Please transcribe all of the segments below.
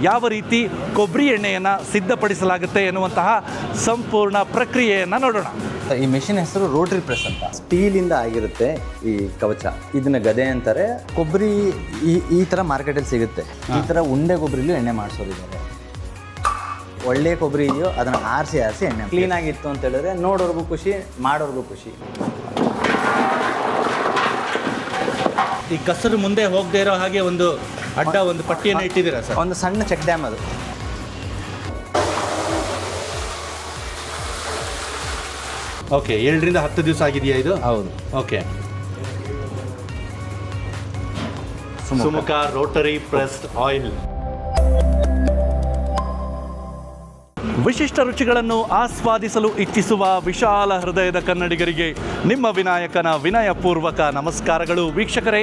ಯಾವ ರೀತಿ ಕೊಬ್ಬರಿ ಎಣ್ಣೆಯನ್ನು ಸಿದ್ಧಪಡಿಸಲಾಗುತ್ತೆ ಎನ್ನುವಂತಹ ಸಂಪೂರ್ಣ ಪ್ರಕ್ರಿಯೆಯನ್ನು ನೋಡೋಣ. ಈ ಮೆಷಿನ್ ಹೆಸರು ರೋಟರಿ ಪ್ರೆಸ್ ಅಂತ. ಸ್ಟೀಲಿಂದ ಆಗಿರುತ್ತೆ ಈ ಕವಚ. ಇದನ್ನ ಗದೆ ಅಂತಾರೆ. ಕೊಬ್ಬರಿ ಈ ಥರ ಮಾರ್ಕೆಟಲ್ಲಿ ಸಿಗುತ್ತೆ. ಈ ಥರ ಉಂಡೆ ಕೊಬ್ಬರಿಲೂ ಎಣ್ಣೆ ಮಾಡಿಸೋದಿದ್ದಾರೆ. ಒಳ್ಳೆ ಕೊಬ್ಬರಿ ಇದೆಯೋ ಅದನ್ನು ಆರಿಸಿ ಎಣ್ಣೆ ಕ್ಲೀನಾಗಿತ್ತು ಅಂತ ಹೇಳಿದ್ರೆ ನೋಡೋರ್ಗೂ ಖುಷಿ, ಮಾಡೋರ್ಗೂ ಖುಷಿ. ಈ ಕಸರು ಮುಂದೆ ಹೋಗದೆ ಇರೋ ಹಾಗೆ ಒಂದು ಅಡ್ಡ ಒಂದು ಪಟ್ಟಿಯನ್ನು ಇಟ್ಟಿದ್ದೀರಾ ಸರ್? ಒಂದು ಸಣ್ಣ ಚೆಕ್ ಡ್ಯಾಮ್ ಅದು. ಓಕೆ, 7 ರಿಂದ 10 ದಿವಸ ಆಗಿದೆಯಾ ಇದು? ಹೌದು. Okay. Sumukha rotary pressed oil. ವಿಶಿಷ್ಟ ರುಚಿಗಳನ್ನು ಆಸ್ವಾದಿಸಲು ಇಚ್ಛಿಸುವ ವಿಶಾಲ ಹೃದಯದ ಕನ್ನಡಿಗರಿಗೆ ನಿಮ್ಮ ವಿನಾಯಕನ ವಿನಯಪೂರ್ವಕ ನಮಸ್ಕಾರಗಳು. ವೀಕ್ಷಕರೇ,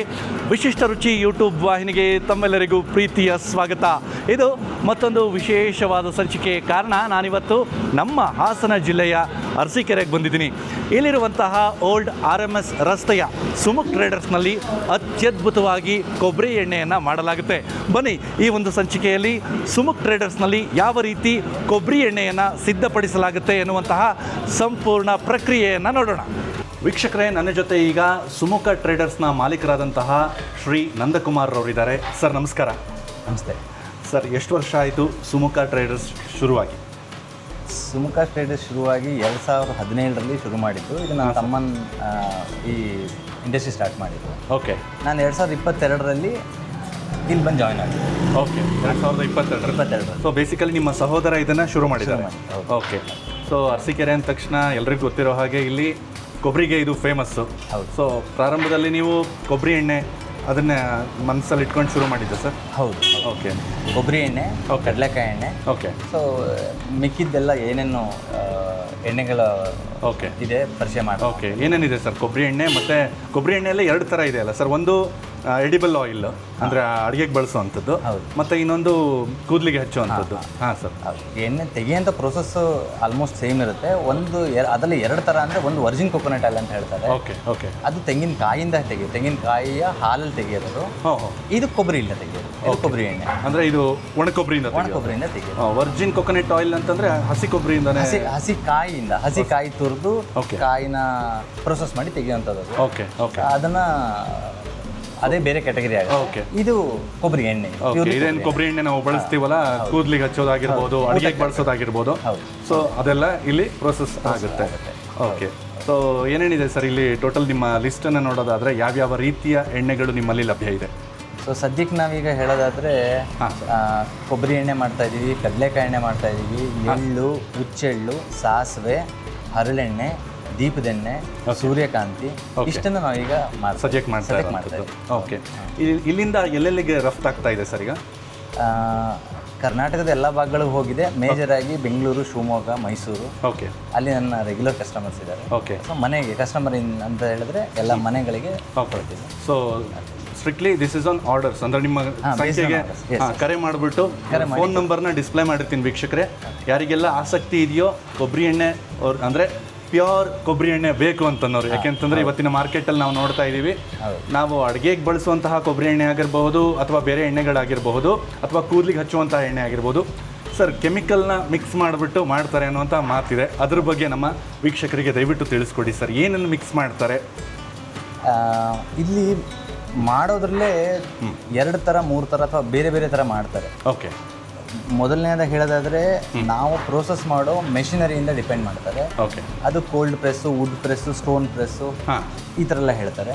ವಿಶಿಷ್ಟ ರುಚಿ ಯೂಟ್ಯೂಬ್ ವಾಹಿನಿಗೆ ತಮ್ಮೆಲ್ಲರಿಗೂ ಪ್ರೀತಿಯ ಸ್ವಾಗತ. ಇದು ಮತ್ತೊಂದು ವಿಶೇಷವಾದ ಸಂಚಿಕೆ. ಕಾರಣ, ನಾನಿವತ್ತು ನಮ್ಮ ಹಾಸನ ಜಿಲ್ಲೆಯ ಅರಸೀಕೆರೆಗೆ ಬಂದಿದ್ದೀನಿ. ಇಲ್ಲಿರುವಂತಹ ಓಲ್ಡ್ RMS ರಸ್ತೆಯ ಸುಮುಖ್ ಟ್ರೇಡರ್ಸ್ನಲ್ಲಿ ಅತ್ಯದ್ಭುತವಾಗಿ ಕೊಬ್ಬರಿ ಎಣ್ಣೆಯನ್ನು ಮಾಡಲಾಗುತ್ತೆ. ಬನ್ನಿ, ಈ ಒಂದು ಸಂಚಿಕೆಯಲ್ಲಿ ಸುಮುಖ್ ಟ್ರೇಡರ್ಸ್ನಲ್ಲಿ ಯಾವ ರೀತಿ ಕೊಬ್ಬರಿ ಎಣ್ಣೆಯನ್ನು ಸಿದ್ಧಪಡಿಸಲಾಗುತ್ತೆ ಎನ್ನುವಂತಹ ಸಂಪೂರ್ಣ ಪ್ರಕ್ರಿಯೆಯನ್ನು ನೋಡೋಣ. ವೀಕ್ಷಕರೇ, ನನ್ನ ಜೊತೆ ಈಗ ಸುಮುಖ ಟ್ರೇಡರ್ಸ್ನ ಮಾಲೀಕರಾದಂತಹ ಶ್ರೀ ನಂದಕುಮಾರ್ ಅವರಿದ್ದಾರೆ. ಸರ್ ನಮಸ್ಕಾರ. ನಮಸ್ತೆ ಸರ್. ಎಷ್ಟು ವರ್ಷ ಆಯಿತು ಸುಮುಖ ಟ್ರೇಡರ್ಸ್ ಶುರುವಾಗಿ? ಸುಮುಖ ಟ್ರೇಡರ್ಸ್ ಶುರುವಾಗಿ 2017ರಲ್ಲಿ ಶುರು ಮಾಡಿದ್ದು. ಇದು ನನ್ನ ತಮ್ಮನ ಈ ಇಂಡಸ್ಟ್ರಿ ಸ್ಟಾರ್ಟ್ ಮಾಡಿದ್ದು. ಓಕೆ. ನಾನು 2022ರಲ್ಲಿ ಇಲ್ಲಿ ಬಂದು ಜಾಯ್ನ್ ಆಗಿದ್ದೆ. ಓಕೆ, 2022. ಸೊ ಬೇಸಿಕಲಿ ನಿಮ್ಮ ಸಹೋದರ ಇದನ್ನು ಶುರು ಮಾಡಿದ್ದಾರೆ. ಓಕೆ. ಸೊ ಅರಸೀಕೆರೆ ಅಂದ ತಕ್ಷಣ ಎಲ್ರಿಗೂ ಗೊತ್ತಿರೋ ಹಾಗೆ ಇಲ್ಲಿ ಕೊಬ್ಬರಿಗೆ ಇದು ಫೇಮಸ್ಸು. ಹೌದು. ಸೊ ಪ್ರಾರಂಭದಲ್ಲಿ ನೀವು ಕೊಬ್ಬರಿ ಎಣ್ಣೆ ಅದನ್ನೇ ಮನಸ್ಸಲ್ಲಿ ಇಟ್ಕೊಂಡು ಶುರು ಮಾಡಿದ್ದೆ ಸರ್? ಹೌದು. ಓಕೆ. ಕೊಬ್ಬರಿ ಎಣ್ಣೆ, ಕಡಲೆಕಾಯಿ ಎಣ್ಣೆ. ಓಕೆ. ಸೊ ಮಿಕ್ಕಿದ್ದೆಲ್ಲ ಏನೇನು ಎಣ್ಣೆಗಳ ಓಕೆ ಇದೆ ಪರಿಚಯ ಮಾಡಿ. ಓಕೆ. ಏನೇನಿದೆ ಸರ್ ಕೊಬ್ಬರಿ ಎಣ್ಣೆ? ಮತ್ತು ಕೊಬ್ಬರಿ ಎಣ್ಣೆಯಲ್ಲೇ 2 ಥರ ಇದೆ ಅಲ್ಲ ಸರ್? ಒಂದು ಎಡಿಬಲ್ ಆಯಿಲ್, ಅಂದರೆ ಅಡುಗೆಗೆ ಬಳಸುವಂಥದ್ದು. ಹೌದು. ಮತ್ತು ಇನ್ನೊಂದು ಕೂದಲಿಗೆ ಹಚ್ಚುವಂಥದ್ದು. ಹಾಂ ಸರ್. ಎಣ್ಣೆ ತೆಗೆಯೋಂಥ ಪ್ರೊಸೆಸ್ಸು ಆಲ್ಮೋಸ್ಟ್ ಸೇಮ್ ಇರುತ್ತೆ. ಅದರಲ್ಲಿ 2 ಥರ ಅಂದರೆ ಒಂದು ವರ್ಜಿನ್ ಕೊಕೊನಟ್ ಆಯಿಲ್ ಅಂತ ಹೇಳ್ತಾರೆ. ಓಕೆ. ಓಕೆ. ಅದು ತೆಂಗಿನಕಾಯಿಂದ ತೆಗೆಯೋದು, ತೆಂಗಿನಕಾಯಿಯ ಹಾಲಲ್ಲಿ ತೆಗೆಯೋದು. ಇದು ಕೊಬ್ಬರಿಯಿಂದ ತೆಗೆಯೋದು. ಇದು ಕೊಬ್ಬರಿ ಎಣ್ಣೆ ಅಂದರೆ ಇದು ಒಣ ಕೊಬ್ಬರಿಯಿಂದ ತೆಗೆಯೋದು. ವರ್ಜಿನ್ ಕೊಕೊನಟ್ ಆಯಿಲ್ ಅಂತಂದರೆ ಹಸಿ ಕೊಬ್ಬರಿಯಿಂದನೇ, ಹಸಿ ಕಾಯಿ ತುರಿದು ಕಾಯಿನ ಪ್ರೊಸೆಸ್ ಮಾಡಿ ತೆಗೆಯುವಂಥದ್ದು. ಓಕೆ. ಓಕೆ. ಅದನ್ನು ಅದೇ ಬೇರೆ ಕ್ಯಾಟಗರಿ ಆಗುತ್ತೆ. ಓಕೆ. ಇದು ಕೊಬ್ಬರಿ ಎಣ್ಣೆ. ಇದೇನು ಕೊಬ್ಬರಿ ಎಣ್ಣೆ ನಾವು ಬಳಸ್ತೀವಲ್ಲ, ಕೂದಲಿಗೆ ಹಚ್ಚೋದಾಗಿರ್ಬೋದು, ಅಡುಗೆಗೆ ಬಳಸೋದಾಗಿರ್ಬೋದು. ಸೊ ಅದೆಲ್ಲ ಇಲ್ಲಿ ಪ್ರೊಸೆಸ್ ಆಗುತ್ತೆ. ಓಕೆ. ಸೊ ಏನೇನಿದೆ ಸರ್ ಇಲ್ಲಿ ಟೋಟಲ್ ನಿಮ್ಮ ಲಿಸ್ಟನ್ನು ನೋಡೋದಾದರೆ ಯಾವ್ಯಾವ ರೀತಿಯ ಎಣ್ಣೆಗಳು ನಿಮ್ಮಲ್ಲಿ ಲಭ್ಯ ಇದೆ? ಸೊ ಸದ್ಯಕ್ಕೆ ನಾವೀಗ ಹೇಳೋದಾದರೆ ಕೊಬ್ಬರಿ ಎಣ್ಣೆ ಮಾಡ್ತಾಯಿದ್ದೀವಿ, ಕಡಲೆಕಾಯಿ ಎಣ್ಣೆ ಮಾಡ್ತಾಯಿದ್ದೀವಿ, ಎಳ್ಳು, ಹುಚ್ಚೆಳ್ಳು, ಸಾಸಿವೆ, ಹರಳೆಣ್ಣೆ, ದೀಪದೆಣ್ಣೆ, ಸೂರ್ಯಕಾಂತಿ, ಇಷ್ಟನ್ನು ನಾವೀಗ ಸದ್ಯಕ್ಕೆ ಮಾಡ್ತಾ ಇದ್ದೀವಿ. ಓಕೆ. ಇಲ್ಲಿಂದ ಎಲ್ಲೆಲ್ಲಿಗೆ ರಫ್ತಾಗ್ತಾ ಇದೆ ಸರ್ ಈಗ? ಕರ್ನಾಟಕದ ಎಲ್ಲ ಭಾಗಗಳಿಗೂ ಹೋಗಿದೆ. ಮೇಜರ್ ಆಗಿ ಬೆಂಗಳೂರು, ಶಿವಮೊಗ್ಗ, ಮೈಸೂರು. ಓಕೆ. ಅಲ್ಲಿ ನನ್ನ ರೆಗ್ಯುಲರ್ ಕಸ್ಟಮರ್ಸ್ ಇದ್ದಾರೆ. ಓಕೆ. ಸೊ ಮನೆಗೆ ಕಸ್ಟಮರ್ ಅಂತ ಹೇಳಿದ್ರೆ ಎಲ್ಲ ಮನೆಗಳಿಗೆ ಕೊಡ್ತೀವಿ. So strictly this is on orders. ಅಂದರೆ ನಿಮ್ಮ ಸಂಖ್ಯೆಗೆ ಕರೆ ಮಾಡಿಬಿಟ್ಟು ಫೋನ್ ನಂಬರ್ನ ಡಿಸ್ಪ್ಲೇ ಮಾಡಿರ್ತೀನಿ ವೀಕ್ಷಕರೇ. ಯಾರಿಗೆಲ್ಲ ಆಸಕ್ತಿ ಇದೆಯೋ ಕೊಬ್ಬರಿ ಎಣ್ಣೆ ಅಂದರೆ ಪ್ಯೂರ್ ಕೊಬ್ಬರಿ ಎಣ್ಣೆ ಬೇಕು ಅಂತನ್ನೋರು, ಯಾಕೆಂತಂದರೆ ಇವತ್ತಿನ ಮಾರ್ಕೆಟಲ್ಲಿ ನಾವು ನೋಡ್ತಾ ಇದ್ದೀವಿ, ನಾವು ಅಡುಗೆಗೆ ಬಳಸುವಂತಹ ಕೊಬ್ಬರಿ ಎಣ್ಣೆ ಆಗಿರಬಹುದು, ಅಥವಾ ಬೇರೆ ಎಣ್ಣೆಗಳಾಗಿರಬಹುದು, ಅಥವಾ ಕೂದಲಿಗೆ ಹಚ್ಚುವಂತಹ ಎಣ್ಣೆ ಆಗಿರ್ಬೋದು. ಸರ್, ಕೆಮಿಕಲ್ನ ಮಿಕ್ಸ್ ಮಾಡಿಬಿಟ್ಟು ಮಾಡ್ತಾರೆ ಅನ್ನುವಂಥ ಮಾತಿದೆ. ಅದ್ರ ಬಗ್ಗೆ ನಮ್ಮ ವೀಕ್ಷಕರಿಗೆ ದಯವಿಟ್ಟು ತಿಳಿಸ್ಕೊಡಿ ಸರ್, ಏನನ್ನು ಮಿಕ್ಸ್ ಮಾಡ್ತಾರೆ ಇಲ್ಲಿ? ಮಾಡೋದ್ರಲ್ಲೇ 2 ಥರ 3 ಥರ ಅಥವಾ ಬೇರೆ ಬೇರೆ ಥರ ಮಾಡ್ತಾರೆ. ಓಕೆ. ಮೊದಲನೇದಾಗಿ ಹೇಳೋದಾದರೆ ನಾವು ಪ್ರೋಸೆಸ್ ಮಾಡೋ ಮೆಷಿನರಿಯಿಂದ ಡಿಪೆಂಡ್ ಮಾಡ್ತಾರೆ. ಓಕೆ. ಅದು cold press, wood press, stone press, ಈ ಥರ ಎಲ್ಲ ಹೇಳ್ತಾರೆ.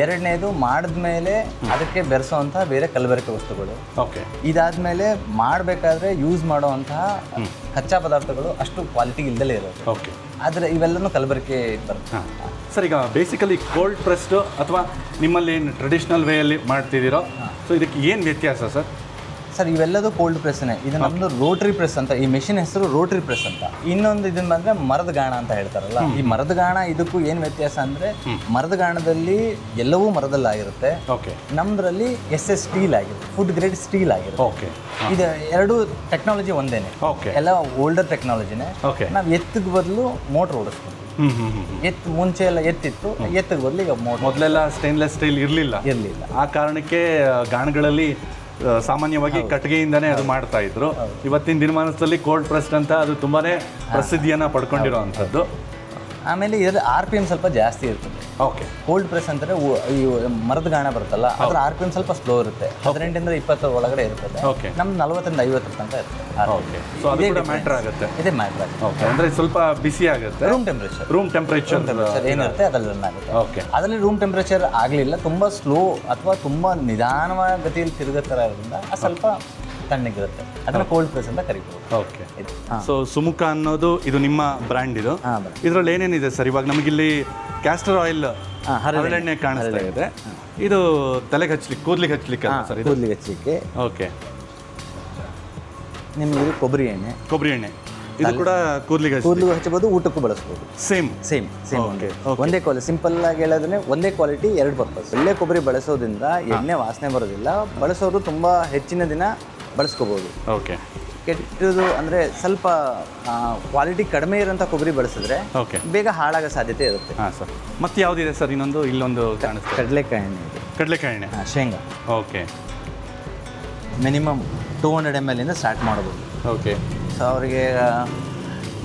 ಎರಡನೇದು ಮಾಡಿದ್ಮೇಲೆ ಅದಕ್ಕೆ ಬೆರೆಸೋವಂತಹ ಬೇರೆ ಕಲಬೆರಕೆ ವಸ್ತುಗಳು. ಓಕೆ. ಇದಾದ್ಮೇಲೆ ಮಾಡಬೇಕಾದ್ರೆ ಯೂಸ್ ಮಾಡೋವಂತಹ ಕಚ್ಚಾ ಪದಾರ್ಥಗಳು ಅಷ್ಟು ಕ್ವಾಲಿಟಿ ಇಲ್ಲದಲೇ ಇರೋದು. ಓಕೆ. ಆದರೆ ಇವೆಲ್ಲನೂ ಕಲಬೆರಕೆ ಬರುತ್ತೆ. ಸರ್, ಈಗ ಬೇಸಿಕಲಿ ಕೋಲ್ಡ್ ಪ್ರೆಸ್ಡು ಅಥವಾ ನಿಮ್ಮಲ್ಲಿ ಟ್ರೆಡಿಷ್ನಲ್ ವೇಯಲ್ಲಿ ಮಾಡ್ತಿದ್ದೀರೋ, ಸೊ ಇದಕ್ಕೆ ಏನು ವ್ಯತ್ಯಾಸ ಸರ್? ಸರ್, ಇವೆಲ್ಲದು ಕೋಲ್ಡ್ ಪ್ರೆಸ್ನೇ. ಇದು ನಮ್ಮದು ರೋಟರಿ ಪ್ರೆಸ್ ಅಂತ. ಈ ಮೆಷಿನ್ ಹೆಸರು ರೋಟರಿ ಪ್ರೆಸ್ ಅಂತ. ಇನ್ನೊಂದು ಇದನ್ನ ಬಂದರೆ ಮರದ ಗಾಣ ಅಂತ ಹೇಳ್ತಾರಲ್ಲ, ಈ ಮರದ ಗಾಣ ಇದಕ್ಕೂ ಏನು ವ್ಯತ್ಯಾಸ ಅಂದರೆ, ಮರದ ಗಾಣದಲ್ಲಿ ಎಲ್ಲವೂ ಮರದಲ್ಲಾಗಿರುತ್ತೆ. ಓಕೆ. ನಮ್ಮದ್ರಲ್ಲಿ SS ಸ್ಟೀಲ್ ಆಗಿರುತ್ತೆ, ಫುಡ್ ಗ್ರೇಡ್ ಸ್ಟೀಲ್ ಆಗಿರುತ್ತೆ. ಓಕೆ. ಇದು 2 ಟೆಕ್ನಾಲಜಿ ಒಂದೇನೆ. ಓಕೆ. ಎಲ್ಲ ಓಲ್ಡರ್ ಟೆಕ್ನಾಲಜಿನೇ. ಓಕೆ. ನಾವು ಎತ್ತಿಗೆ ಬದಲು ಮೋಟ್ರ್ ಓಡಿಸ್ತೀವಿ. ಮುಂಚೆ ಎಲ್ಲ ಎತ್ತಿತ್ತು, ಎತ್ತಿಗೆ ಬದಲು ಈಗ ಮೊದಲೆಲ್ಲ ಸ್ಟೇನ್ಲೆಸ್ ಸ್ಟೀಲ್ ಇರಲಿಲ್ಲ. ಇರಲಿಲ್ಲ. ಆ ಕಾರಣಕ್ಕೆ ಗಾಣಗಳಲ್ಲಿ ಸಾಮಾನ್ಯವಾಗಿ ಕಟ್ಟಿಗೆಯಿಂದನೇ ಅದು ಮಾಡ್ತಾ ಇದ್ರು. ಇವತ್ತಿನ ದಿನಮಾನದಲ್ಲಿ ಕೋಲ್ಡ್ ಪ್ರೆಸ್ಡ್ ಅಂತ ಅದು ತುಂಬಾನೇ ಪ್ರಸಿದ್ಧಿಯನ್ನ ಪಡ್ಕೊಂಡಿರುವಂಥದ್ದು. ಆಮೇಲೆ ಇದರ RPM ಸ್ವಲ್ಪ ಜಾಸ್ತಿ ಇರ್ತದೆ. ಓಕೆ. ಕೋಲ್ಡ್ ಪ್ರೆಸ್ ಅಂತಾರೆ ಈ ಮರದ ಗಾಣ ಬರುತ್ತಲ್ಲ, ಅದ್ರ RPM ಸ್ವಲ್ಪ ಸ್ಲೋ ಇರುತ್ತೆ. 18 ಇಂದ 20 ಒಳಗಡೆ ಇರ್ತದೆ. ಓಕೆ. ನಮ್ದು 40 ಇಂದ 50 ತನಕ ಇರುತ್ತೆ. ಓಕೆ. ಸೊ ಅದು ಕೂಡ ಮ್ಯಾಟರ್ ಆಗುತ್ತೆ. ಇದೇ ಮ್ಯಾಟರ್ ಆಗುತ್ತೆ. ಓಕೆ. ಅಂದ್ರೆ ಸ್ವಲ್ಪ ಬಿಸಿ ಆಗುತ್ತೆ. ರೂಮ್ ಟೆಂಪರೇಚರ್ ಏನಿರುತ್ತೆ ಅದ್ರಲ್ಲಿ ರನ್ ಆಗುತ್ತೆ. ಓಕೆ. ಅದರಲ್ಲಿ ರೂಮ್ ಟೆಂಪರೇಚರ್ ಆಗಲಿಲ್ಲ, ತುಂಬ ಸ್ಲೋ ಅಥವಾ ತುಂಬ ನಿಧಾನವಾದ ಗತಿಯಲ್ಲಿ ತಿರುಗೋ ಥರ ಇರೋದ್ರಿಂದ ಅದು ಸ್ವಲ್ಪ ತಣ್ಣಗಿರುತ್ತೆ. ಅದನ್ನು ಕೋಲ್ಡ್ ಪ್ರೆಸ್ ಅಂತ ಕರಿಬೋದು. ಓಕೆ. ಸೊ ಸುಮುಖ ಅನ್ನೋದು ಇದು ನಿಮ್ಮ ಬ್ರ್ಯಾಂಡ್ ಇದು. ಇದರಲ್ಲಿ ಏನೇನಿದೆ ಸರ್? ಇವಾಗ ನಮಗಿಲ್ಲಿ ಕ್ಯಾಸ್ಟರ್ ಆಯಿಲ್ ಹರಳೆಣ್ಣೆ ಕಾಣಿಸ್ತಾ ಇದೆ. ಇದು ತಲೆಗೆ ಹಚ್ಚಲಿಕ್ಕೆ, ಕೂದಲಿಗೆ ಹಚ್ಚಲಿಕ್ಕೆ ಸರ್? ಕೂದಲಿಗೆ ಹಚ್ಚಲಿಕ್ಕೆ. ಓಕೆ. ನಿಮಗೆ ಕೊಬ್ಬರಿ ಎಣ್ಣೆ. ಕೊಬ್ಬರಿ ಎಣ್ಣೆ ಇದು ಕೂಡ ಕೂದಲಿಗೆ ಹಚ್ಚಬಹುದು, ಊಟಕ್ಕೂ ಬಳಸ್ಬೋದು. ಸೇಮ್. ಒಂದೇ ಕ್ವಾಲಿಟಿ. ಸಿಂಪಲ್ ಆಗಿ ಹೇಳೋದ್ರೆ ಒಂದೇ ಕ್ವಾಲಿಟಿ, ಎರಡು ಪರ್ಪಸ್. ಒಳ್ಳೆ ಕೊಬ್ಬರಿ ಬಳಸೋದ್ರಿಂದ ಎಣ್ಣೆ ವಾಸನೆ ಬರೋದಿಲ್ಲ. ಬಳಸೋರು ತುಂಬ ಹೆಚ್ಚಿನ ದಿನ ಬಳಸ್ಕೋಬೋದು. ಓಕೆ. ಕೆಟ್ಟದು ಅಂದರೆ ಸ್ವಲ್ಪ ಕ್ವಾಲಿಟಿ ಕಡಿಮೆ ಇರೋಂಥ ಕೊಬ್ಬರಿ ಬಳಸಿದ್ರೆ ಬೇಗ ಹಾಳಾಗೋ ಸಾಧ್ಯತೆ ಇರುತ್ತೆ. ಹಾಂ ಸರ್. ಮತ್ತೆ ಯಾವುದಿದೆ ಸರ್? ಇನ್ನೊಂದು ಇಲ್ಲೊಂದು ಕಾಣಿಸ್ತದೆ, ಕಡಲೆಕಾಯಿ ಎಣ್ಣೆ. ಕಡಲೆಕಾಯಿ ಎಣ್ಣೆ, ಶೇಂಗಾ. ಓಕೆ. ಮಿನಿಮಮ್ 200 ml ಇಂದ ಸ್ಟಾರ್ಟ್ ಮಾಡ್ಬೋದು. ಓಕೆ. ಸೊ ಅವರಿಗೆ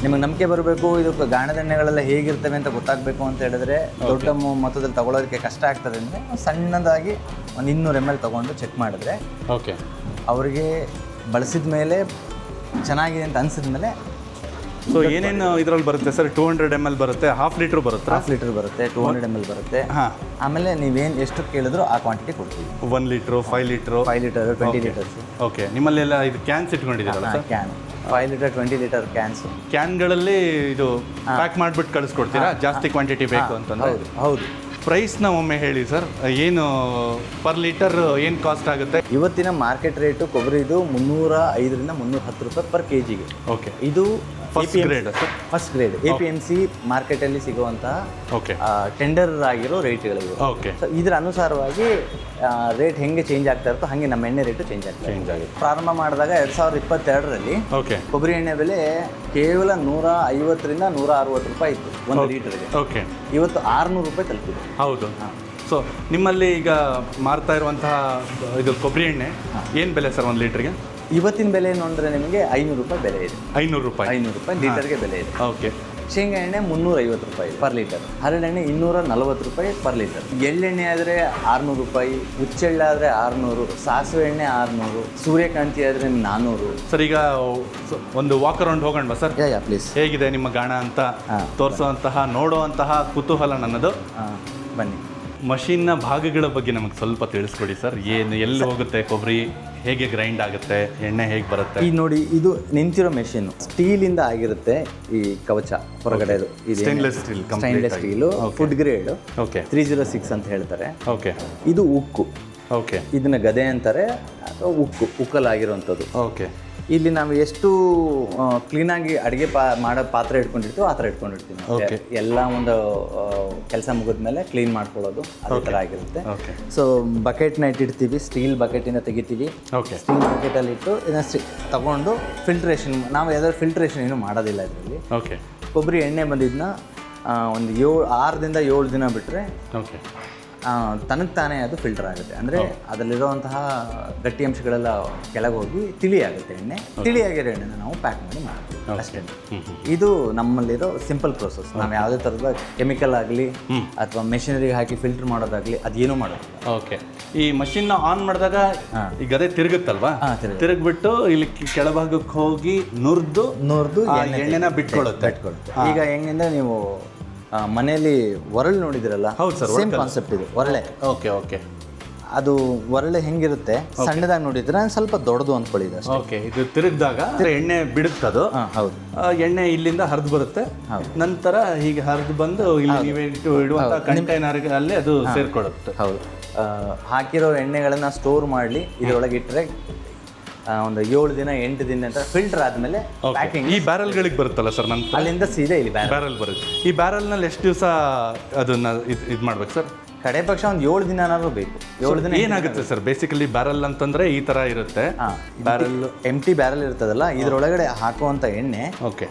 ನಿಮಗೆ ನಂಬಿಕೆ ಬರಬೇಕು, ಇದು ಗಾಣದ ಎಣ್ಣೆಗಳೆಲ್ಲ ಹೇಗಿರ್ತವೆ ಅಂತ ಗೊತ್ತಾಗಬೇಕು ಅಂತ ಹೇಳಿದ್ರೆ ದೊಡ್ಡ ಮೊತ್ತದಲ್ಲಿ ತಗೊಳ್ಳೋದಕ್ಕೆ ಕಷ್ಟ ಆಗ್ತದೆ ಅಂದರೆ ಸಣ್ಣದಾಗಿ ಒಂದು 200 ml ತೊಗೊಂಡು ಚೆಕ್ ಮಾಡಿದ್ರೆ ಓಕೆ ಅವರಿಗೆ ಬಳಸಿದ ಮೇಲೆ ಚೆನ್ನಾಗಿದೆ ಅಂತ ಅನಿಸಿದ ಮೇಲೆ. ಸೊ ಏನೇನು ಇದರಲ್ಲಿ ಬರುತ್ತೆ ಸರ್? 200 ml ಬರುತ್ತೆ, ಹಾಫ್ ಲೀಟ್ರ್ ಬರುತ್ತೆ, 200 ml ಬರುತ್ತೆ. ಹಾಂ. ಆಮೇಲೆ ನೀವೇನು ಎಷ್ಟು ಕೇಳಿದ್ರು ಆ ಕ್ವಾಂಟಿಟಿ ಕೊಡ್ತೀವಿ. 1 ಲೀಟ್ರು, 5 ಲೀಟ್ರು, 20 ಲೀಟರ್ಸ್. ಓಕೆ. ನಿಮ್ಮಲ್ಲೆಲ್ಲ ಇದು ಕ್ಯಾನ್ಸ್ ಇಟ್ಕೊಂಡಿದ್ದೀರಲ್ಲ ಸರ್? Can 5 litre 20 litre cans. ಕ್ಯಾನ್ಗಳಲ್ಲಿ ಇದು ಪ್ಯಾಕ್ ಮಾಡಿಬಿಟ್ಟು ಕಳಿಸ್ಕೊಡ್ತೀರಾ ಜಾಸ್ತಿ ಕ್ವಾಂಟಿಟಿ ಬೇಕು ಅಂತಂದ್ರೆ? ಹೌದು. ಪ್ರೈಸ್ನ ಒಮ್ಮೆ ಹೇಳಿ ಸರ್, ಏನು ಪರ್ ಲೀಟರ್ ಏನು ಕಾಸ್ಟ್ ಆಗುತ್ತೆ? ಇವತ್ತಿನ ಮಾರ್ಕೆಟ್ ರೇಟು ಕೊಬ್ಬರಿದು 305 ರಿಂದ 310 ರೂಪಾಯಿ ಪರ್ ಕೆಜಿಗೆ. ಓಕೆ. ಇದು ಫಸ್ಟ್ ಗ್ರೇಡ್ APMC ಮಾರ್ಕೆಟಲ್ಲಿ ಸಿಗುವಂತಹ ಟೆಂಡರ್ ಆಗಿರೋ ರೇಟ್ಗಳಿವೆ. ಓಕೆ. ಸೊ ಇದರ ಅನುಸಾರವಾಗಿ ರೇಟ್ ಹೆಂಗೆ ಚೇಂಜ್ ಆಗ್ತಾ ಇರುತ್ತೋ ಹಾಗೆ ನಮ್ಮ ಎಣ್ಣೆ ರೇಟು ಚೇಂಜ್ ಆಗಿದೆ. ಪ್ರಾರಂಭ ಮಾಡಿದಾಗ 2022ರಲ್ಲಿ ಕೊಬ್ಬರಿ ಎಣ್ಣೆ ಬೆಲೆ ಕೇವಲ 150 ರಿಂದ 160 ರೂಪಾಯಿ ಇತ್ತು 1 ಲೀಟರ್ಗೆ. ಓಕೆ. ಇವತ್ತು 600 ರೂಪಾಯಿ ತಲುಪಿದೆ. ಹೌದು. ಸೊ ನಿಮ್ಮಲ್ಲಿ ಈಗ ಮಾರ್ತಾ ಇರುವಂತಹ ಇದು ಕೊಬ್ಬರಿ ಎಣ್ಣೆ ಏನು ಬೆಲೆ ಸರ್ 1 ಲೀಟರ್ಗೆ? ಇವತ್ತಿನ ಬೆಲೆ ಏನು ಅಂದರೆ ನಿಮಗೆ 500 ರೂಪಾಯಿ ಬೆಲೆ ಇದೆ. 500 ರೂಪಾಯಿ ಲೀಟರ್ಗೆ ಬೆಲೆ ಇದೆ. ಓಕೆ. ಶೇಂಗಾ ಎಣ್ಣೆ 350 ರೂಪಾಯಿ ಪರ್ ಲೀಟರ್. ಹರಳೆಣ್ಣೆ 240 ರೂಪಾಯಿ ಪರ್ ಲೀಟರ್. ಎಳ್ಳೆಣ್ಣೆ ಆದರೆ 600 ರೂಪಾಯಿ, ಹುಚ್ಚೆಳ್ಳಾದರೆ 600, ಸಾಸಿವೆ ಎಣ್ಣೆ 600, ಸೂರ್ಯಕಾಂತಿ ಆದರೆ 400. ಸರ್ ಈಗ ಒಂದು ವಾಕ್ ಅರೌಂಡ್ ಹೋಗೋಣ ಸರ್? ಪ್ಲೀಸ್. ಹೇಗಿದೆ ನಿಮ್ಮ ಗಾಣ ಅಂತ ತೋರಿಸುವಂತಹ, ನೋಡುವಂತಹ ಕುತೂಹಲ ನನ್ನದು. ಬನ್ನಿ. ಮಷಿನ್ನ ಭಾಗಗಳ ಬಗ್ಗೆ ನಮಗೆ ಸ್ವಲ್ಪ ತಿಳಿಸ್ಕೊಡಿ ಸರ್. ಏನು ಎಲ್ಲಿ ಹೋಗುತ್ತೆ ಕೊಬ್ಬರಿ, ಹೇಗೆ ಗ್ರೈಂಡ್ ಆಗುತ್ತೆ, ಎಣ್ಣೆ ಹೇಗೆ ಬರುತ್ತೆ? ಈ ನೋಡಿ, ಇದು ನಿಂತಿರೋ ಮೆಷಿನ್ ಸ್ಟೀಲಿಂದ ಆಗಿರುತ್ತೆ. ಈ ಕವಚ ಹೊರಗಡೆ stainless steel, food grade. Okay. 306 ಅಂತ ಹೇಳ್ತಾರೆ. ಓಕೆ. ಇದು ಉಕ್ಕು. ಓಕೆ. ಇದನ್ನ ಗದೆ ಅಂತಾರೆ, ಅಥವಾ ಉಕ್ಕಲಾಗಿರುವಂಥದ್ದು. ಓಕೆ. ಇಲ್ಲಿ ನಾವು ಎಷ್ಟು ಕ್ಲೀನಾಗಿ ಅಡುಗೆ ಮಾಡೋ ಪಾತ್ರೆ ಇಟ್ಕೊಂಡಿರ್ತೀವೋ ಆ ಥರ ಇಟ್ಕೊಂಡಿರ್ತೀವಿ. ಎಲ್ಲ ಒಂದು ಕೆಲಸ ಮುಗಿದ್ಮೇಲೆ ಕ್ಲೀನ್ ಮಾಡ್ಕೊಳ್ಳೋದು ಅದೇ ಥರ ಆಗಿರುತ್ತೆ. ಸೊ ಬಕೆಟ್ನ ಇಟ್ಟಿರ್ತೀವಿ, ಸ್ಟೀಲ್ ಬಕೆಟಿಂದ ತೆಗಿತೀವಿ. ಸ್ಟೀಲ್ ಬಕೆಟಲ್ಲಿ ಇಟ್ಟು ಇದನ್ನ ತಗೊಂಡು ಫಿಲ್ಟ್ರೇಷನ್, ನಾವು ಯಾವ್ದಾದ್ರು ಫಿಲ್ಟ್ರೇಷನ್ ಏನು ಮಾಡೋದಿಲ್ಲ ಇದರಲ್ಲಿ. ಓಕೆ. ಕೊಬ್ಬರಿ ಎಣ್ಣೆ ಬಂದಿದ್ದನ್ನ ಒಂದು 6 ದಿಂದ 7 ದಿನ ಬಿಟ್ಟರೆ ತನಗೆ ತಾನೇ ಅದು ಫಿಲ್ಟರ್ ಆಗುತ್ತೆ. ಅಂದರೆ ಅದರಲ್ಲಿರುವಂತಹ ಗಟ್ಟಿ ಅಂಶಗಳೆಲ್ಲ ಕೆಳಗೆ ಹೋಗಿ ತಿಳಿ ಆಗುತ್ತೆ ಎಣ್ಣೆ. ತಿಳಿಯಾಗಿರೋ ಎಣ್ಣೆನ ನಾವು ಪ್ಯಾಕ್ ಮಾಡಿ ಮಾಡ್ತೀವಿ ಅಷ್ಟೇ. ಇದು ನಮ್ಮಲ್ಲಿರೋ ಸಿಂಪಲ್ ಪ್ರೋಸೆಸ್. ನಾವು ಯಾವುದೇ ಥರದ ಕೆಮಿಕಲ್ ಆಗಲಿ ಅಥವಾ ಮೆಷಿನರಿಗೆ ಹಾಕಿ ಫಿಲ್ಟರ್ ಮಾಡೋದಾಗಲಿ ಅದೇನೂ ಮಾಡೋದು. ಓಕೆ. ಈ ಮಷಿನ್ನ ಆನ್ ಮಾಡಿದಾಗ ಈ ಗದೆ ತಿರುಗುತ್ತಲ್ವಾ? ತಿರುಗ್ಬಿಟ್ಟು ಇಲ್ಲಿ ಕೆಳಭಾಗಕ್ಕೆ ಹೋಗಿ ನುರಿದು ಎಣ್ಣೆನ ಬಿಟ್ಕೊಳ್ಳುತ್ತೆ. ಈಗ ಹೆಂಗಿಂದ ನೀವು ಮನೆಯಲ್ಲಿ ಒರಳು ನೋಡಿದಿರಲ್ಲ? ಹೌದು ಸರ್, ಸೇಮ್ ಕಾನ್ಸೆಪ್ಟ್ ಇದು. ಒರಳೆ. ಓಕೆ. ಓಕೆ. ಅದು ಒರಳೆ ಹೆಂಗಿರುತ್ತೆ, ಸಣ್ಣದಾಗಿ ನೋಡಿದ್ರೆ ಸ್ವಲ್ಪ ದೊಡ್ಡದು ಅಂದ್ಕೊಳ್ಳಿ. ಓಕೆ. ಇದು ತಿರುಗಿದಾಗ ಎಣ್ಣೆ ಬಿಡುತ್ತದು. ಹೌದು. ಎಣ್ಣೆ ಇಲ್ಲಿಂದ ಹರಿದು ಬರುತ್ತೆ. ನಂತರ ಹೀಗೆ ಹರಿದು ಬಂದು ಇಲ್ಲಿ ನೀವೇ ಇಡುವಂಥ ಕಂಟೈನರ್ ಅಲ್ಲೇ ಅದು ಸೇರ್ಕೊಳ್ಳುತ್ತೆ. ಹೌದು. ಹಾಕಿರೋ ಎಣ್ಣೆಗಳನ್ನ ಸ್ಟೋರ್ ಮಾಡಲಿ ಇದರೊಳಗೆ ಇಟ್ಟರೆ ಒಂದು 7 ದಿನ 8 ದಿನ ಅಂತ ಫಿಲ್ಟರ್ ಆದಮೇಲೆ ಪ್ಯಾಕಿಂಗ್ ಈ ಬ್ಯಾರಲ್ಗಳಿಗೆ ಬರುತ್ತಲ್ಲ ಸರ್? ನಂತರ ಅಲ್ಲಿಂದ ಸೀದಾ ಇಲ್ಲಿ ಬ್ಯಾರಲ್ ಬರುತ್ತೆ. ಈ ಬ್ಯಾರಲ್ನಲ್ಲಿ ಎಷ್ಟು ದಿವಸ ಅದನ್ನ ಇದು ಮಾಡ್ಬೇಕು ಸರ್? ಕಡೆ ಪಕ್ಷ ಒಂದು 7 ದಿನನಾದ್ರೂ ಬೇಕು. 7 ದಿನ ಏನಾಗುತ್ತೆ ಸರ್ ಬೇಸಿಕಲಿ ಬ್ಯಾರಲ್ ಅಂತಂದ್ರೆ ಈ ತರ ಇರುತ್ತೆ. ಬ್ಯಾರಲ್ ಎಂಟಿ ಬ್ಯಾರಲ್ ಇರ್ತದಲ್ಲ, ಇದ್ರೊಳಗಡೆ ಹಾಕುವಂತ ಎಣ್ಣೆ ಓಕೆ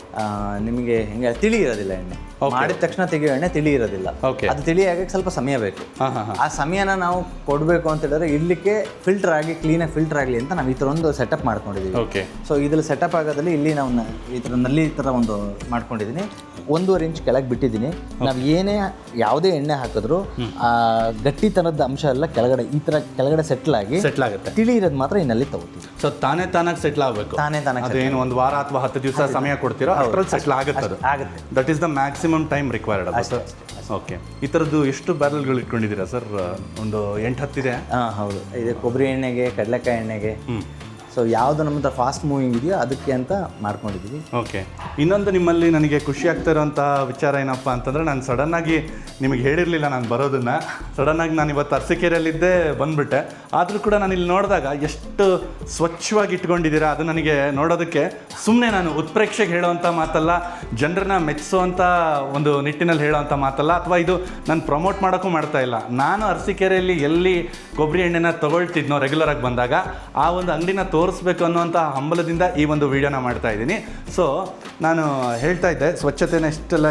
ನಿಮಗೆ ಹೆಂಗೆ ತಿಳಿ ಇರೋದಿಲ್ಲ. ಎಣ್ಣೆ ಮಾಡಿದ ತಕ್ಷಣ ತೆಗಿಯೋ ಎಣ್ಣೆ ತಿಳಿ ಇರೋದಿಲ್ಲ. ಅದು ತಿಳಿ ಆಗಕ್ಕೆ ಸ್ವಲ್ಪ ಸಮಯ ಬೇಕು. ಆ ಸಮಯನ ನಾವು ಕೊಡಬೇಕು ಅಂತ ಹೇಳಿದ್ರೆ ಇರ್ಲಿಕ್ಕೆ ಫಿಲ್ಟರ್ ಆಗಿ ಕ್ಲೀನಾಗಿ ಫಿಲ್ಟರ್ ಆಗಲಿ ಅಂತ ನಾವು ಈ ಥರ ಒಂದು ಸೆಟಪ್ ಮಾಡ್ಕೊಂಡಿದ್ದೀವಿ. ಸೊ ಇದ್ರಲ್ಲಿ ಸೆಟಪ್ ಆಗೋದ್ರಲ್ಲಿ ಇಲ್ಲಿ ನಾವು ಈ ಥರ ನಲ್ಲಿ ಈ ಥರ ಒಂದು ಮಾಡ್ಕೊಂಡಿದ್ದೀನಿ. 1.5 ಇಂಚ್ ಕೆಳಗೆ ಬಿಟ್ಟಿದ್ದೀನಿ. ನಾವು ಏನೇ ಯಾವುದೇ ಎಣ್ಣೆ ಹಾಕಿದ್ರು ಆ ಗಟ್ಟಿತನದ ಅಂಶ ಎಲ್ಲ ಕೆಳಗಡೆ ಈ ಥರ ಕೆಳಗಡೆ ಸೆಟ್ಲ್ ಆಗುತ್ತೆ. ತಿಳಿ ಇರೋದು ಮಾತ್ರ ಈ ನಲ್ಲಿ ತಗೋತೀವಿ. ಸೊ ತಾನಾಗಿ ಸೆಟ್ಲ್ ಆಗಬೇಕು. ಅದೇನು 1 ವಾರ ಅಥವಾ 10 ದಿವಸ ಸಮಯ ಕೊಡ್ತೀರೋ ಅಷ್ಟರಲ್ಲಿ ಸೆಟ್ಲ್ ಆಗುತ್ತೆ. That is the maximum time required. Okay, ಈ ಥರದ್ದು ಎಷ್ಟು ಬ್ಯಾರಲ್ಗಳು ಇಟ್ಕೊಂಡಿದ್ದೀರಾ ಸರ್? ಒಂದು 8-10 ಇದೆ. ಹೌದು, ಇದು ಕೊಬ್ಬರಿ ಎಣ್ಣೆಗೆ, ಕಡಲೆಕಾಯಿ ಎಣ್ಣೆಗೆ. ಸೊ ಯಾವುದು ನಮ್ಮ ಫಾಸ್ಟ್ ಮೂವಿಂಗ್ ಇದೆಯೋ ಅದಕ್ಕೆ ಅಂತ ಮಾಡ್ಕೊಂಡಿದ್ದೀವಿ. ಓಕೆ, ಇನ್ನೊಂದು ನಿಮ್ಮಲ್ಲಿ ನನಗೆ ಖುಷಿ ಆಗ್ತಾ ಇರೋಂಥ ವಿಚಾರ ಏನಪ್ಪ ಅಂತಂದರೆ, ನಾನು ಸಡನ್ನಾಗಿ ನಿಮಗೆ ಹೇಳಿರಲಿಲ್ಲ ನಾನು ಬರೋದನ್ನು. ಸಡನ್ನಾಗಿ ನಾನು ಇವತ್ತು ಅರಸೀಕೆರೆಯಲ್ಲಿದ್ದೆ, ಬಂದುಬಿಟ್ಟೆ. ಆದರೂ ಕೂಡ ನಾನು ಇಲ್ಲಿ ನೋಡಿದಾಗ ಎಷ್ಟು ಸ್ವಚ್ಛವಾಗಿ ಇಟ್ಕೊಂಡಿದ್ದೀರಾ, ಅದು ನನಗೆ ನೋಡೋದಕ್ಕೆ ಸುಮ್ಮನೆ ನಾನು ಉತ್ಪ್ರೇಕ್ಷೆಗೆ ಹೇಳೋವಂಥ ಮಾತಲ್ಲ, ಜನರನ್ನ ಮೆಚ್ಚಿಸೋವಂಥ ಒಂದು ನಿಟ್ಟಿನಲ್ಲಿ ಹೇಳೋವಂಥ ಮಾತಲ್ಲ, ಅಥವಾ ಇದು ನಾನು ಪ್ರಮೋಟ್ ಮಾಡೋಕ್ಕೂ ಮಾಡ್ತಾ ಇಲ್ಲ. ನಾನು ಅರಸೀಕೆರೆಯಲ್ಲಿ ಎಲ್ಲಿ ಕೊಬ್ಬರಿ ಎಣ್ಣೆನ ತೊಗೊಳ್ತಿದ್ನೋ ರೆಗ್ಯುಲರಾಗಿ ಬಂದಾಗ, ಆ ಒಂದು ಅಂಗಡಿನ ತೋರಿಸ್ಬೇಕು ಅನ್ನೋಂಥ ಹಂಬಲದಿಂದ ಈ ಒಂದು ವಿಡಿಯೋನ ಮಾಡ್ತಾ ಇದ್ದೀನಿ. ಸೊ ನಾನು ಹೇಳ್ತಾ ಇದ್ದೆ ಸ್ವಚ್ಛತೆನ ಎಷ್ಟೆಲ್ಲ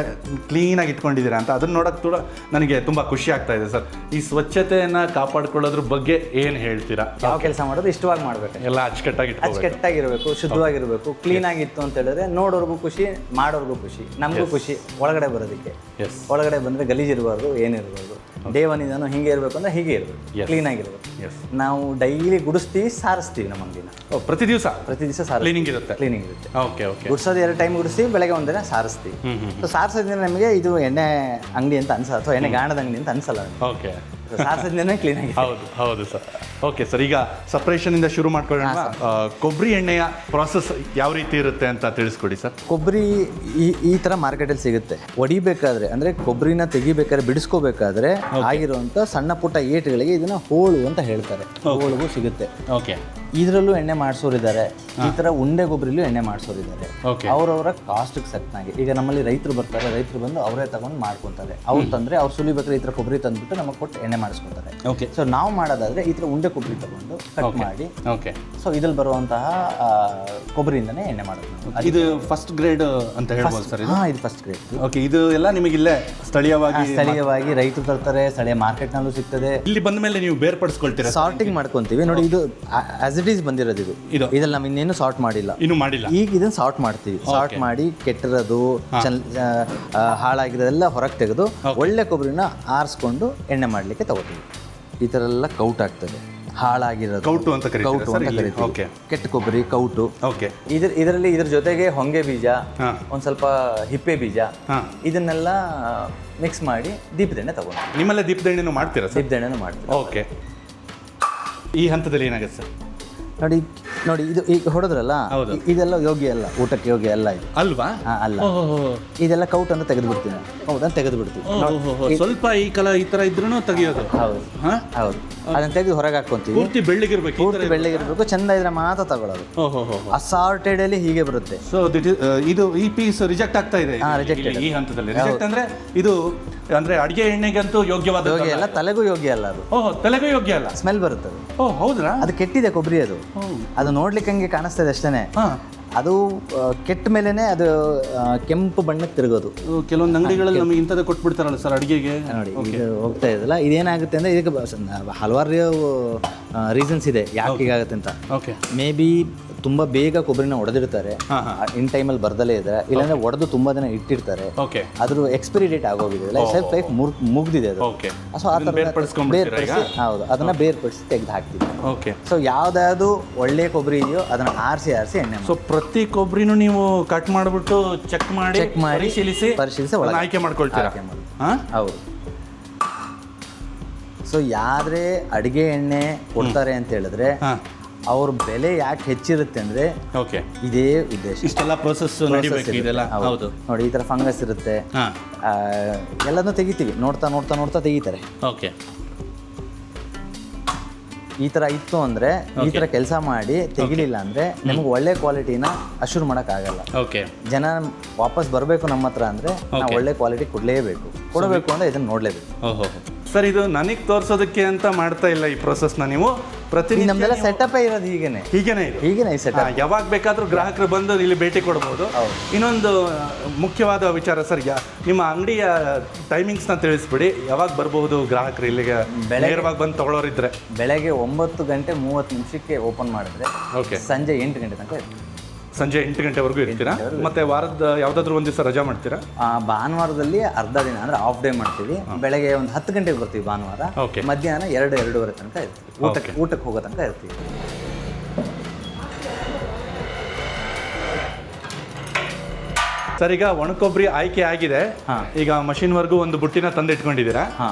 ಕ್ಲೀನಾಗಿ ಇಟ್ಕೊಂಡಿದ್ದೀರಾ ಅಂತ. ಅದನ್ನು ನೋಡೋಕ್ಕೆ ಕೂಡ ನನಗೆ ತುಂಬ ಖುಷಿ ಆಗ್ತಾ ಇದೆ ಸರ್. ಈ ಸ್ವಚ್ಛತೆಯನ್ನು ಕಾಪಾಡ್ಕೊಳ್ಳೋದ್ರ ಬಗ್ಗೆ ಏನು ಹೇಳ್ತೀರಾ? ಯಾವ ಕೆಲಸ ಮಾಡೋದು ಇಷ್ಟವಾಗಿ ಮಾಡಬೇಕು, ಎಲ್ಲ ಅಚ್ಚುಕಟ್ಟಾಗಿರಬೇಕು, ಶುದ್ಧವಾಗಿರಬೇಕು. ಕ್ಲೀನಾಗಿತ್ತು ಅಂತ ಹೇಳಿದ್ರೆ ನೋಡೋರ್ಗೂ ಖುಷಿ, ಮಾಡೋರ್ಗೂ ಖುಷಿ, ನಮಗೂ ಖುಷಿ. ಒಳಗಡೆ ಬರೋದಕ್ಕೆ, ಒಳಗಡೆ ಬಂದರೆ ಗಲೀಜಿರಬಾರ್ದು, ಏನಿರಬಾರ್ದು. ಡೇ 1 ಇಂದನೂ ಹಿಂಗೆ ಇರಬೇಕು ಅಂದರೆ ಹೀಗೆ ಇರಬೇಕು, ಕ್ಲೀನಾಗಿರ್ಬೇಕು. ನಾವು ಡೈಲಿ ಗುಡಿಸ್ತೀವಿ, ಸಾರಿಸ್ತೀವಿ. ನಮ್ಮ ಅಂಗಡಿನ ಪ್ರತಿ ದಿವಸ ಕ್ಲೀನಿಂಗ್ ಇರುತ್ತೆ. ಗುಡಿಸೋದು 2 ಟೈಮ್ ಗುಡಿಸ್ತೀವಿ, ಬೆಳಗ್ಗೆ 1 ದಿನ ಸಾರಿಸ್ತೀವಿ. ಸೊ ಸಾರಿಸೋದ್ರಿಂದ ನಮಗೆ ಇದು ಎಣ್ಣೆ ಅಂಗಡಿ ಅಂತ ಅನ್ಸಲ್ಲ, ಅಥವಾ ಎಣ್ಣೆ ಗಾಣದ ಅಂಗಡಿ ಅಂತ ಅನ್ಸಲ್ಲ. ಓಕೆ, ಸಾರಿಸೋದ್ರಿಂದ ಕ್ಲೀನ್ ಆಗಿ. ಹೌದು ಸರ್. ಓಕೆ ಸರ್, ಈಗ ಸಪ್ರೇಷನಿಂದ ಶುರು ಮಾಡ್ಕೊಳ್ಳೋಣ. ಕೊಬ್ಬರಿ ಎಣ್ಣೆಯ ಪ್ರಾಸೆಸ್ ಯಾವ ರೀತಿ ಇರುತ್ತೆ ಅಂತ ತಿಳಿಸ್ಕೊಡಿ ಸರ್. ಕೊಬ್ಬರಿ ಈ ಥರ ಮಾರ್ಕೆಟಲ್ಲಿ ಸಿಗುತ್ತೆ. ಒಡಿಬೇಕಾದ್ರೆ ಅಂದರೆ ಕೊಬ್ಬರಿನ ತೆಗಿಬೇಕಾದ್ರೆ, ಬಿಡಿಸ್ಕೋಬೇಕಾದ್ರೆ ಆಗಿರುವಂಥ ಸಣ್ಣ ಪುಟ್ಟ ಏಟುಗಳಿಗೆ ಇದನ್ನ ಹೋಳು ಅಂತ ಹೇಳ್ತಾರೆ. ಹೋಳುಗೂ ಸಿಗುತ್ತೆ. ಓಕೆ, ಇದರಲ್ಲೂ ಎಣ್ಣೆ ಮಾಡಿಸೋರಿದ್ದಾರೆ, ಈ ಥರ ಉಂಡೆ ಗೊಬ್ಬರಿಲೂ ಎಣ್ಣೆ ಮಾಡಿಸೋರಿದ್ದಾರೆ. ಅವರವರ ಕಾಸ್ಟ್ಗೆ ಸಕ್ನಾಗಿ. ಈಗ ನಮ್ಮಲ್ಲಿ ರೈತರು ಬರ್ತಾರೆ, ರೈತರು ಬಂದು ಅವರೇ ತಗೊಂಡು ಮಾಡ್ಕೊತಾರೆ. ಅವ್ರು ತಂದರೆ ಅವ್ರು ಸುಲಿಬೇಕಾದ್ರೆ ಈ ಥರ ಕೊಬ್ಬರಿ ತಂದುಬಿಟ್ಟು ನಮಗೆ ಕೊಟ್ಟು ಎಣ್ಣೆ ಮಾಡಿಸ್ಕೊತಾರೆ. ಓಕೆ, ಸೊ ನಾವು ಮಾಡೋದಾದರೆ ಈ ಥರ ಉಂಡೆ ಕೊಬ್ಬರಿ ತಗೊಂಡು ಕಟ್ ಮಾಡಿ, ಓಕೆ, ಸೊ ಇದ್ರಲ್ಲಿ ಬರುವಂತಹ ಕೊಬ್ಬರಿಯಿಂದನೇ ಎಣ್ಣೆ ಮಾಡೋದು. ಇದು ಫಸ್ಟ್ ಗ್ರೇಡ್ ಅಂತ ಹೇಳ್ಬೋದು ಸರ್? ಇದು ಫಸ್ಟ್ ಗ್ರೇಡ್. ಓಕೆ, ಇದು ಎಲ್ಲ ನಿಮಗಿಲ್ಲೇ ಸ್ಥಳೀಯವಾಗಿ ರೈತರು ತರ್ತಾರೆ, ಸ್ಥಳೀಯ ಮಾರ್ಕೆಟ್ನಲ್ಲೂ ಸಿಗ್ತದೆ. ಇಲ್ಲಿ ಬಂದ ಮೇಲೆ ನೀವು ಬೇರ್ಪಡಿಸ್ಕೊಳ್ತೀರಾ? ಸಾರ್ಟಿಂಗ್ ಮಾಡ್ಕೊತೀವಿ. ನೋಡಿ, ಇದು ಆಸ್ ಇಟ್ ಈಸ್ ಬಂದಿರೋದು. ಇದ್ರಲ್ಲಿ ನಾವು ಇನ್ನೇನು ಸಾರ್ಟ್ ಮಾಡಿಲ್ಲ. ಈಗ ಇದನ್ನ ಸಾರ್ಟ್ ಮಾಡ್ತೀವಿ. ಸಾರ್ಟ್ ಮಾಡಿ ಕೆಟ್ಟಿರೋದು, ಹಾಳಾಗಿರೋದೆಲ್ಲ ಹೊರಗೆ ತೆಗೆದು ಒಳ್ಳೆ ಕೊಬ್ಬರಿನ ಆರಿಸ್ಕೊಂಡು ಎಣ್ಣೆ ಮಾಡಲಿಕ್ಕೆ ತಗೋತೀವಿ. ಈ ಥರ ಎಲ್ಲ ಕೌಟ್ ಆಗ್ತದೆ. ಹಾಳಾಗಿರೋದು ಕೌಟು ಅಂತ ಕರೀತೀವಿ. ಕೆಟ್ಟ ಕೊಬ್ಬರಿ ಕೌಟು. ಇದರಲ್ಲಿ ಇದ್ರ ಜೊತೆಗೆ ಹೊಂಗೆ ಬೀಜ, ಒಂದ್ ಸ್ವಲ್ಪ ಹಿಪ್ಪೆ ಬೀಜ, ಇದನ್ನೆಲ್ಲ ಮಿಕ್ಸ್ ಮಾಡಿ ದೀಪದೆಣ್ಣೆ ತಗೊಂಡು. ನಿಮ್ಮಲ್ಲೇ ದೀಪದೆಣ್ಣೆನೂ ಮಾಡ್ತೀರಾ? ದೀಪದೆಣ್ಣೆನೂ ಮಾಡ್ತೀವಿ. ಓಕೆ, ಈ ಹಂತದಲ್ಲಿ ಏನಾಗುತ್ತೆ ಸರ್? ನೋಡಿ ಇದು ಈಗ ಹೊಡೆದ್ರಲ್ಲ, ಇದೆಲ್ಲ ಯೋಗ್ಯ ಅಲ್ಲ, ಊಟಕ್ಕೆ ಯೋಗ್ಯ ಅಲ್ಲ ಇದು. ಅಲ್ವಾ? ಅಲ್ಲ, ಇದೆಲ್ಲ ಕೌಟ್ ಅಂತ ತೆಗೆದು ಬಿಡ್ತೀನಿ. ಸ್ವಲ್ಪ ಈ ತರ ಇದ್ರೂ ತೆಗಿಯೋದು. ಹೌದು, ಅದನ್ನ ತೆಗೆದು ಹೊರಗೆ ಹಾಕೊಂತೀವಿ. ಪೂರ್ತಿ ಬೆಳ್ಳಗಿರ್ಬೇಕು, ಚಂದ ಇದ್ರೆ ಮಾತ್ರ ತಗೊಳ್ಳೋದು. ಅಸಾರ್ಟೆಡ್ ಅಲ್ಲಿ ಹೀಗೆ ಬರುತ್ತೆ. ಸೊ ಇದು ಈ ಪೀಸ್ ರಿಜೆಕ್ಟ್ ಆಗ್ತಾ ಇದೆ ಈ ಹಂತದಲ್ಲಿ. ರಿಜೆಕ್ಟ್ ಅಂದ್ರೆ ಇದು ಅಂದ್ರೆ ಅಡಿಗೆ ಎಣ್ಣೆಗಂತೂ ಯೋಗ್ಯವಾದ ಅಲ್ಲ, ತಲೆಗೂ ಯೋಗ್ಯ ಅಲ್ಲ ಅದು. ತಲೆಗೂ ಯೋಗ್ಯ ಅಲ್ಲ, ಸ್ಮೆಲ್ ಬರುತ್ತದೆ. ಹೌದಾ? ಅದು ಕೆಟ್ಟಿದೆ ಕೊಬ್ಬರಿ. ಅದು ನೋಡ್ಲಿಕ್ಕೆ ಹಂಗೆ ಕಾಣಿಸ್ತದೆ ಅಷ್ಟೇನೆ. ಅದು ಕೆಟ್ಟ ಮೇಲೆನೆ ಅದು ಕೆಂಪು ಬಣ್ಣಕ್ಕೆ ತಿರುಗೋದು. ಕೆಲವೊಂದು ಅಂಗಡಿಗಳಲ್ಲಿ ನಮಗೆ ಇಂಥದ್ದು ಕೊಟ್ಬಿಡ್ತಾರಲ್ಲ ಸರ್ ಅಡಿಗೆಗೆ. ನೋಡಿ, ಇದು ಹೋಗ್ತಾ ಇದೆಯಲ್ಲ, ಇದೇನಾಗುತ್ತೆ ಅಂದ್ರೆ ಇದಕ್ಕೆ ಹಲವಾರು ರೀಸನ್ಸ್ ಇದೆ ಯಾಕೆ ಹೀಗಾಗುತ್ತೆ ಅಂತ. ಮೇ ಬಿ ತುಂಬಾ ಬೇಗ ಕೊಬ್ಬರಿನ ಹೊಡೆದಿರ್ತಾರೆ, ಇನ್ ಟೈಮಲ್ಲಿ ಬರ್ದಲೇ ಇದ್ದಾರೆ, ಇಲ್ಲಾಂದ್ರೆ ಒಡೆದು ತುಂಬಾ ದಿನ ಇಟ್ಟಿರ್ತಾರೆ. ಅದ್ರ ಎಕ್ಸ್ಪೈರಿ ಡೇಟ್ ಆಗೋಗಿದೆ, ಸೆಲ್ಫ್ ಲೈಫ್ ಮುಗ್ದಿದೆ ಅದು. ಸೊ ಆ ಥರ ಹೌದು, ಅದನ್ನ ಬೇರ್ಪಡಿಸಿ ತೆಗೆದು ಹಾಕ್ತೀವಿ. ಸೊ ಯಾವ್ದಾದ್ರು ಒಳ್ಳೆ ಕೊಬ್ಬರಿ ಇದೆಯೋ ಅದನ್ನ ಆರಿಸಿ ಎಣ್ಣೆ. ಸೊ ಪ್ರತಿ ಕೊಬ್ಬರಿನೂ ನೀವು ಕಟ್ ಮಾಡಿಬಿಟ್ಟು ಚೆಕ್ ಮಾಡಿ ಪರಿಶೀಲಿಸಿ ಆಯ್ಕೆ ಮಾಡ್ಕೊಳ್ತೀರಾ? ಹೌದು. ಸೊ ಯಾರೇ ಅಡಿಗೆ ಎಣ್ಣೆ ಕೊಡ್ತಾರೆ ಅಂತ ಹೇಳಿದ್ರೆ ಅವ್ರ ಬೆಲೆ ಯಾಕೆ ಹೆಚ್ಚಿರುತ್ತೆ ಅಂದ್ರೆ ಇದೇ ಉದ್ದೇಶ. ಇಷ್ಟೆಲ್ಲ ಪ್ರೋಸೆಸ್ ಹೌದು. ನೋಡಿ, ಈ ತರ ಫಂಗಸ್ ಇರುತ್ತೆ, ಎಲ್ಲದನ್ನೂ ತೆಗಿತೀವಿ. ನೋಡ್ತಾ ತೆಗಿತಾರೆ. ಈ ತರ ಇತ್ತು ಅಂದ್ರೆ, ಈ ತರ ಕೆಲಸ ಮಾಡಿ ತೆಗಿಲಿಲ್ಲ ಅಂದ್ರೆ ನಿಮ್ಗೆ ಒಳ್ಳೆ ಕ್ವಾಲಿಟಿನ ಅಶ್ಯೂರ್ ಮಾಡಕ್ ಆಗಲ್ಲ. ಜನ ವಾಪಸ್ ಬರಬೇಕು ನಮ್ಮ ಹತ್ರ ಅಂದ್ರೆ ನಾವು ಒಳ್ಳೆ ಕ್ವಾಲಿಟಿ ಕೊಡಲೇಬೇಕು ಅಂದ್ರೆ ಇದನ್ನ ನೋಡ್ಲೇಬೇಕು. ಸರ್ ಇದು ನನಗೆ ತೋರಿಸೋದಕ್ಕೆ ಅಂತ ಮಾಡ್ತಾ ಇಲ್ಲ ಈ ಪ್ರೊಸೆಸ್ನ ನೀವು ಪ್ರತಿನಿತ್ಯ ನಮ್ದೆಲ್ಲ ಸೆಟಪ್ ಇರೋದು ಹೀಗೇನೆ ಹೀಗೇನೆ ಈ ಸೆಟಪ್. ಯಾವಾಗ ಬೇಕಾದ್ರೂ ಗ್ರಾಹಕರು ಬಂದು ಇಲ್ಲಿ ಭೇಟಿ ಕೊಡ್ಬೋದು. ಇನ್ನೊಂದು ಮುಖ್ಯವಾದ ವಿಚಾರ ಸರ್, ನಿಮ್ಮ ಅಂಗಡಿಯ ಟೈಮಿಂಗ್ಸ್ನ ತಿಳಿಸ್ಬಿಡಿ. ಯಾವಾಗ ಬರ್ಬೋದು ಗ್ರಾಹಕರು ಇಲ್ಲಿಗೆ ನೇರವಾಗಿ ಬಂದು ತಗೊಳ್ಳೋರಿದ್ರೆ? ಬೆಳಗ್ಗೆ 9:30 ಓಪನ್ ಮಾಡಿದ್ರೆ ಓಕೆ, ಸಂಜೆ 8 ಗಂಟೆ ತನಕ ಇರ್ತೀವಿ. ಸಂಜೆ 8 ಗಂಟೆವರೆಗೂ ಇರ್ತೀರಾ? ಮತ್ತೆ ವಾರದ ಯಾವುದಾದ್ರೂ ಒಂದು ದಿವಸ ರಜಾ ಮಾಡ್ತೀರಾ? ಭಾನುವಾರದಲ್ಲಿ ಅರ್ಧ ದಿನ ಅಂದ್ರೆ ಹಾಫ್ ಡೇ ಮಾಡ್ತೀವಿ. ಬೆಳಗ್ಗೆ ಒಂದು 10 ಗಂಟೆಗೆ ಬರ್ತೀವಿ ಭಾನುವಾರ. ಓಕೆ. ಮಧ್ಯಾಹ್ನ 2-2:30 ತನಕ ಇರ್ತೀವಿ. ಊಟಕ್ಕೆ ಹೋಗೋ ತನಕ ಇರ್ತೀವಿ. ಸರ್ ಈಗ ಒಣಕೊಬ್ಬರಿ ಆಯ್ಕೆ ಆಗಿದೆ. ಈಗ ಮಷಿನ್ವರೆಗೂ ಒಂದು ಬುಟ್ಟಿನ ತಂದಿಟ್ಕೊಂಡಿದ್ದೀರಾ.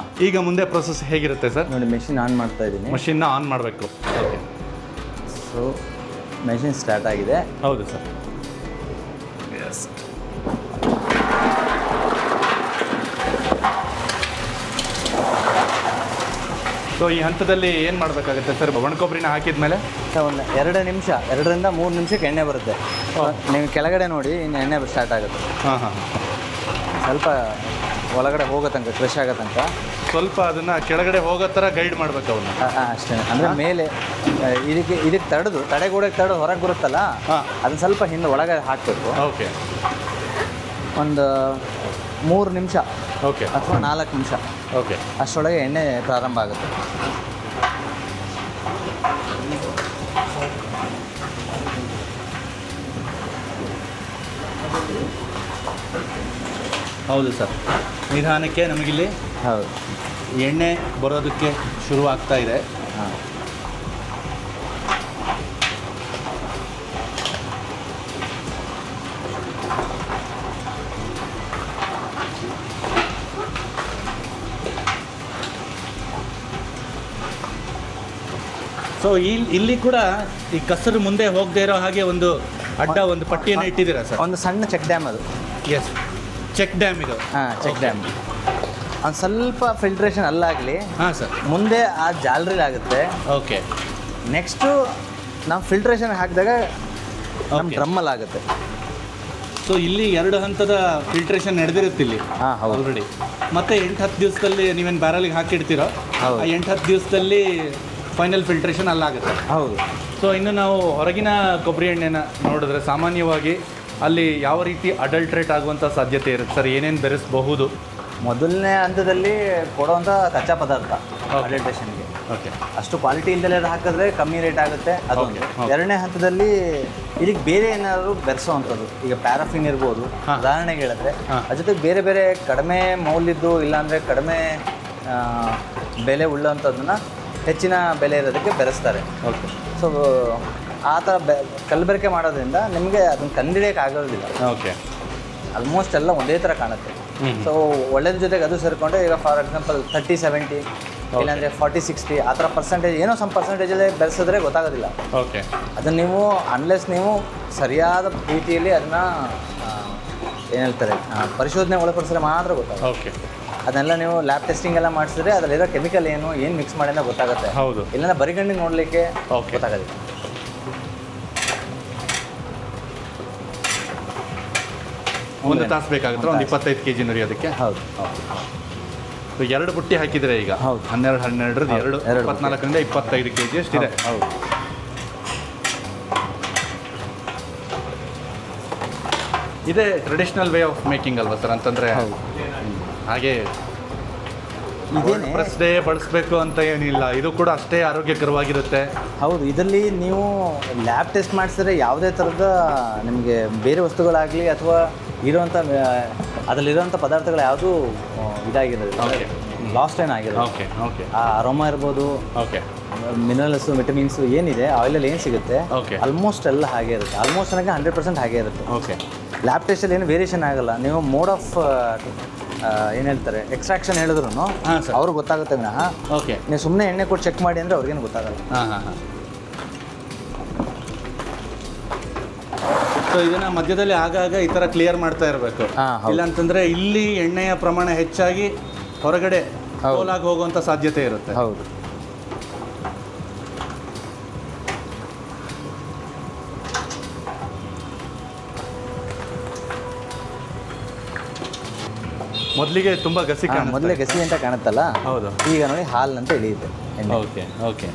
ಈಗ ಮುಂದೆ ಪ್ರೊಸೆಸ್ ಹೇಗಿರುತ್ತೆ ಸರ್? ನೋಡಿ, ಮೆಷಿನ್ ಆನ್ ಮಾಡ್ತಾ ಇದ್ದೀನಿ. ಮಷಿನ್ನ ಆನ್ ಮಾಡಬೇಕು. ಸೊ ಮೆಷಿನ್ ಸ್ಟಾರ್ಟ್ ಆಗಿದೆ. ಹೌದು ಸರ್. ಎಸ್. ಸೊ ಈ ಹಂತದಲ್ಲಿ ಏನು ಮಾಡಬೇಕಾಗುತ್ತೆ ಸರ್? ಒಣಕೊಬ್ಬರಿನ ಹಾಕಿದ ಮೇಲೆ ಒಂದು 2 ನಿಮಿಷ, 2ರಿಂದ 3 ನಿಮಿಷಕ್ಕೆ ಎಣ್ಣೆ ಬರುತ್ತೆ. ನೀವು ಕೆಳಗಡೆ ನೋಡಿ, ಇನ್ನು ಎಣ್ಣೆ ಸ್ಟಾರ್ಟ್ ಆಗುತ್ತೆ. ಸ್ವಲ್ಪ ಒಳಗಡೆ ಹೋಗೋ ತನಕ, ಕ್ರಶ್ ಆಗೋ ತನಕ ಸ್ವಲ್ಪ ಅದನ್ನು ಕೆಳಗಡೆ ಹೋಗೋ ಥರ ಗೈಡ್ ಮಾಡ್ಬೇಕು ಅವನ್ನ. ಅಷ್ಟೇ. ಅಂದರೆ ಮೇಲೆ ಇದಕ್ಕೆ ತಡೆಗೋಡೆಗೆ ತಡೆದು ಹೊರಗೆ ಬರುತ್ತಲ್ಲ, ಅದನ್ನ ಸ್ವಲ್ಪ ಹಿಂದೆ ಒಳಗಡೆ ಹಾಕಬೇಕು. ಓಕೆ. ಒಂದು 3 ನಿಮಿಷ ಓಕೆ ಅಥವಾ 4 ನಿಮಿಷ. ಓಕೆ. ಅಷ್ಟರೊಳಗೆ ಎಣ್ಣೆ ಪ್ರಾರಂಭ ಆಗುತ್ತೆ. ಹೌದು ಸರ್. ನಿಧಾನಕ್ಕೆ ನಮಗಿಲ್ಲಿ ಹೌದು ಎಣ್ಣೆ ಬರೋದಕ್ಕೆ ಶುರು ಆಗ್ತಾ ಇದೆ. ಹಾಂ. ಸೊ ಇಲ್ಲಿ ಕೂಡ ಈ ಕಸರು ಮುಂದೆ ಹೋಗದೆ ಇರೋ ಹಾಗೆ ಒಂದು ಒಂದು ಪಟ್ಟಿಯನ್ನು ಇಟ್ಟಿದ್ದೀರಾ ಸರ್? ಒಂದು ಸಣ್ಣ ಚೆಕ್ ಡ್ಯಾಮ್ ಅದು. ಎಸ್, ಚೆಕ್ ಡ್ಯಾಮ್ ಇದು. Check dam. ಒಂದು ಸ್ವಲ್ಪ ಫಿಲ್ಟ್ರೇಷನ್ ಅಲ್ಲಾಗಲಿ. ಸರ್. ಮುಂದೆ ಆ ಜಾಲರಿ ಆಗುತ್ತೆ. ಓಕೆ. ನೆಕ್ಸ್ಟು ನಾವು ಫಿಲ್ಟ್ರೇಷನ್ ಹಾಕಿದಾಗ ನಮ್ಮ ಡ್ರಮ್ಮಲ್ಲಿ ಆಗುತ್ತೆ. ಸೊ ಇಲ್ಲಿ 2 ಹಂತದ ಫಿಲ್ಟ್ರೇಷನ್ ನಡೆದಿರುತ್ತೆ ಇಲ್ಲಿ ಆಲ್ರೆಡಿ. ಮತ್ತೆ 8-10 ದಿವಸದಲ್ಲಿ ನೀವೇನು ಬ್ಯಾರಲಿಗೆ ಹಾಕಿಡ್ತೀರೋ, ಆ 8-10 ದಿವಸದಲ್ಲಿ ಫೈನಲ್ ಫಿಲ್ಟ್ರೇಷನ್ ಅಲ್ಲಾಗುತ್ತೆ. ಹೌದು. ಸೊ ಇನ್ನು ನಾವು ಹೊರಗಿನ ಕೊಬ್ಬರಿ ಎಣ್ಣೆನ ನೋಡಿದ್ರೆ ಸಾಮಾನ್ಯವಾಗಿ ಅಲ್ಲಿ ಯಾವ ರೀತಿ ಅಡಲ್ಟ್ರೇಟ್ ಆಗುವಂಥ ಸಾಧ್ಯತೆ ಇರುತ್ತೆ ಸರ್? ಏನೇನು ಬೆರೆಸಬಹುದು? ಮೊದಲನೇ ಹಂತದಲ್ಲಿ ಕೊಡುವಂಥ ಕಚ್ಚಾ ಪದಾರ್ಥ ಅಡಲ್ಟ್ರೇಷನ್ಗೆ. ಓಕೆ. ಅಷ್ಟು ಕ್ವಾಲಿಟಿ ಇಲ್ಲದೆ ಹಾಕಿದ್ರೆ ಕಮ್ಮಿ ರೇಟ್ ಆಗುತ್ತೆ. ಅದು 2ನೇ ಹಂತದಲ್ಲಿ ಇದಕ್ಕೆ ಬೇರೆ ಏನಾದರೂ ಬೆರೆಸೋವಂಥದ್ದು. ಈಗ ಪ್ಯಾರಾಫಿನ್ ಇರ್ಬೋದು, ಉದಾಹರಣೆಗೆ ಹೇಳಿದ್ರೆ. ಅದ್ರ ಜೊತೆಗೆ ಬೇರೆ ಬೇರೆ ಕಡಿಮೆ ಮೌಲ್ಯದ್ದು, ಇಲ್ಲಾಂದರೆ ಕಡಿಮೆ ಬೆಲೆ ಉಳ್ಳಂಥದ್ದನ್ನ ಹೆಚ್ಚಿನ ಬೆಲೆ ಇರೋದಕ್ಕೆ ಬೆರೆಸ್ತಾರೆ. ಓಕೆ. ಸೊ ಆ ಥರ ಕಲಬೆರಕೆ ಮಾಡೋದ್ರಿಂದ ನಿಮಗೆ ಅದನ್ನು ಕಂಡಿಡಿಯೋಕೆ ಆಗೋದಿಲ್ಲ. ಓಕೆ. ಆಲ್ಮೋಸ್ಟ್ ಎಲ್ಲ ಒಂದೇ ಥರ ಕಾಣುತ್ತೆ. ಸೊ ಒಳ್ಳೇದ್ರ ಜೊತೆಗೆ ಅದು ಸೇರಿಕೊಂಡ್ರೆ, ಈಗ ಫಾರ್ ಎಕ್ಸಾಂಪಲ್ 30-70 ಇಲ್ಲಾಂದರೆ 40-60 ಆ ಥರ ಪರ್ಸೆಂಟೇಜ್, ಏನೋ ಸಮ್ ಪರ್ಸೆಂಟೇಜಲ್ಲೇ ಬೆರೆಸಿದ್ರೆ ಗೊತ್ತಾಗೋದಿಲ್ಲ. ಓಕೆ. ಅದನ್ನು ನೀವು ಅನ್ಲೆಸ್ ನೀವು ಸರಿಯಾದ ರೀತಿಯಲ್ಲಿ ಅದನ್ನು ಏನು ಹೇಳ್ತಾರೆ ಪರಿಶೋಧನೆ ಒಳಪಡಿಸಿದ್ರೆ ಮಾತ್ರ ಗೊತ್ತಾಗುತ್ತೆ. ಓಕೆ. ಅದನ್ನೆಲ್ಲ ನೀವು ಲ್ಯಾಬ್ ಟೆಸ್ಟಿಂಗ್ ಎಲ್ಲ ಮಾಡಿಸಿದ್ರೆ ಅದರಲ್ಲಿರೋ ಕೆಮಿಕಲ್ ಏನು ಮಿಕ್ಸ್ ಮಾಡಿ ಅಂತ ಗೊತ್ತಾಗುತ್ತೆ. ಹೌದು. ಇಲ್ಲಾಂದ್ರೆ ಬರಿಗಣ್ಣಿಗೆ ನೋಡಲಿಕ್ಕೆ ಗೊತ್ತಾಗೋದಿಲ್ಲ. ಒಂದು ತಾಸು ಬೇಕಾಗುತ್ತೆ, ಒಂದು 25 kg ನುರಿಯೋದಕ್ಕೆ. ಹೌದು. 2 ಬುಟ್ಟಿ ಹಾಕಿದರೆ ಈಗ 12 24ರಿಂದ 25 kg ಅಷ್ಟಿದೆ. ಹೌದು. ಇದೇ ಟ್ರೆಡಿಷನಲ್ ವೇ ಆಫ್ ಮೇಕಿಂಗ್ ಅಲ್ವಾ ಸರ್? ಅಂತಂದರೆ ಹಾಗೆ ಪ್ರೆಸ್ ಡೇ ಬಳಸಬೇಕು ಅಂತ ಏನಿಲ್ಲ, ಇದು ಕೂಡ ಅಷ್ಟೇ ಆರೋಗ್ಯಕರವಾಗಿರುತ್ತೆ. ಹೌದು. ಇದರಲ್ಲಿ ನೀವು ಲ್ಯಾಬ್ ಟೆಸ್ಟ್ ಮಾಡಿಸಿದ್ರೆ ಯಾವುದೇ ಥರದ ನಿಮಗೆ ಬೇರೆ ವಸ್ತುಗಳಾಗಲಿ ಅಥವಾ ಇರುವಂಥ ಅದರಲ್ಲಿರುವಂಥ ಪದಾರ್ಥಗಳು ಯಾವುದೂ ಇದಾಗಿರೋದಿಲ್ಲ, ಲಾಸ್ಟ್ ಏನಾಗಿರೋದು. ಓಕೆ. ಓಕೆ. ಆ ಅರೋಮಾ ಇರ್ಬೋದು, ಓಕೆ, ಮಿನರಲ್ಸು, ವಿಟಮಿನ್ಸು ಏನಿದೆ ಆಯಿಲಲ್ಲಿ ಏನು ಸಿಗುತ್ತೆ ಆಲ್ಮೋಸ್ಟ್ ಎಲ್ಲ ಹಾಗೆ ಇರುತ್ತೆ. ಆಲ್ಮೋಸ್ಟ್ ನನಗೆ 100% ಹಾಗೆ ಇರುತ್ತೆ. ಓಕೆ. ಲ್ಯಾಬ್ ಟೆಸ್ಟಲ್ಲಿ ಏನು ವೇರಿಯೇಷನ್ ಆಗಲ್ಲ. ನೀವು ಮೋಡ್ ಆಫ್ ಏನು ಹೇಳ್ತಾರೆ ಎಕ್ಸ್ಟ್ರಾಕ್ಷನ್ ಹೇಳಿದ್ರು ಅವ್ರಿಗೆ ಗೊತ್ತಾಗುತ್ತೆ ವಿನಃ ಓಕೆ ನೀವು ಸುಮ್ಮನೆ ಎಣ್ಣೆ ಕೊಟ್ಟು ಚೆಕ್ ಮಾಡಿ ಅಂದರೆ ಅವ್ರಿಗೇನು ಗೊತ್ತಾಗಲ್ಲ. ಸೊ ಇದನ್ನು ಮಧ್ಯದಲ್ಲಿ ಆಗಾಗ ಈ ಥರ ಕ್ಲಿಯರ್ ಮಾಡ್ತಾ ಇರಬೇಕು. ಇಲ್ಲಾಂತಂದರೆ ಇಲ್ಲಿ ಎಣ್ಣೆಯ ಪ್ರಮಾಣ ಹೆಚ್ಚಾಗಿ ಹೊರಗಡೆ ಹೋಲಾಗಿ ಹೋಗುವಂಥ ಸಾಧ್ಯತೆ ಇರುತ್ತೆ. ಹೌದು. ಮೊದಲಿಗೆ ತುಂಬ ಗಸಿ ಮೊದಲೇ ಗಸಿ ಅಂತ ಕಾಣುತ್ತಲ್ಲ, ಹೌದು. ಈಗ ನೋಡಿ ಹಾಲ್ ಅಂತ ಇಳಿಯುತ್ತೆ ಎಣ್ಣೆ. Okay okay.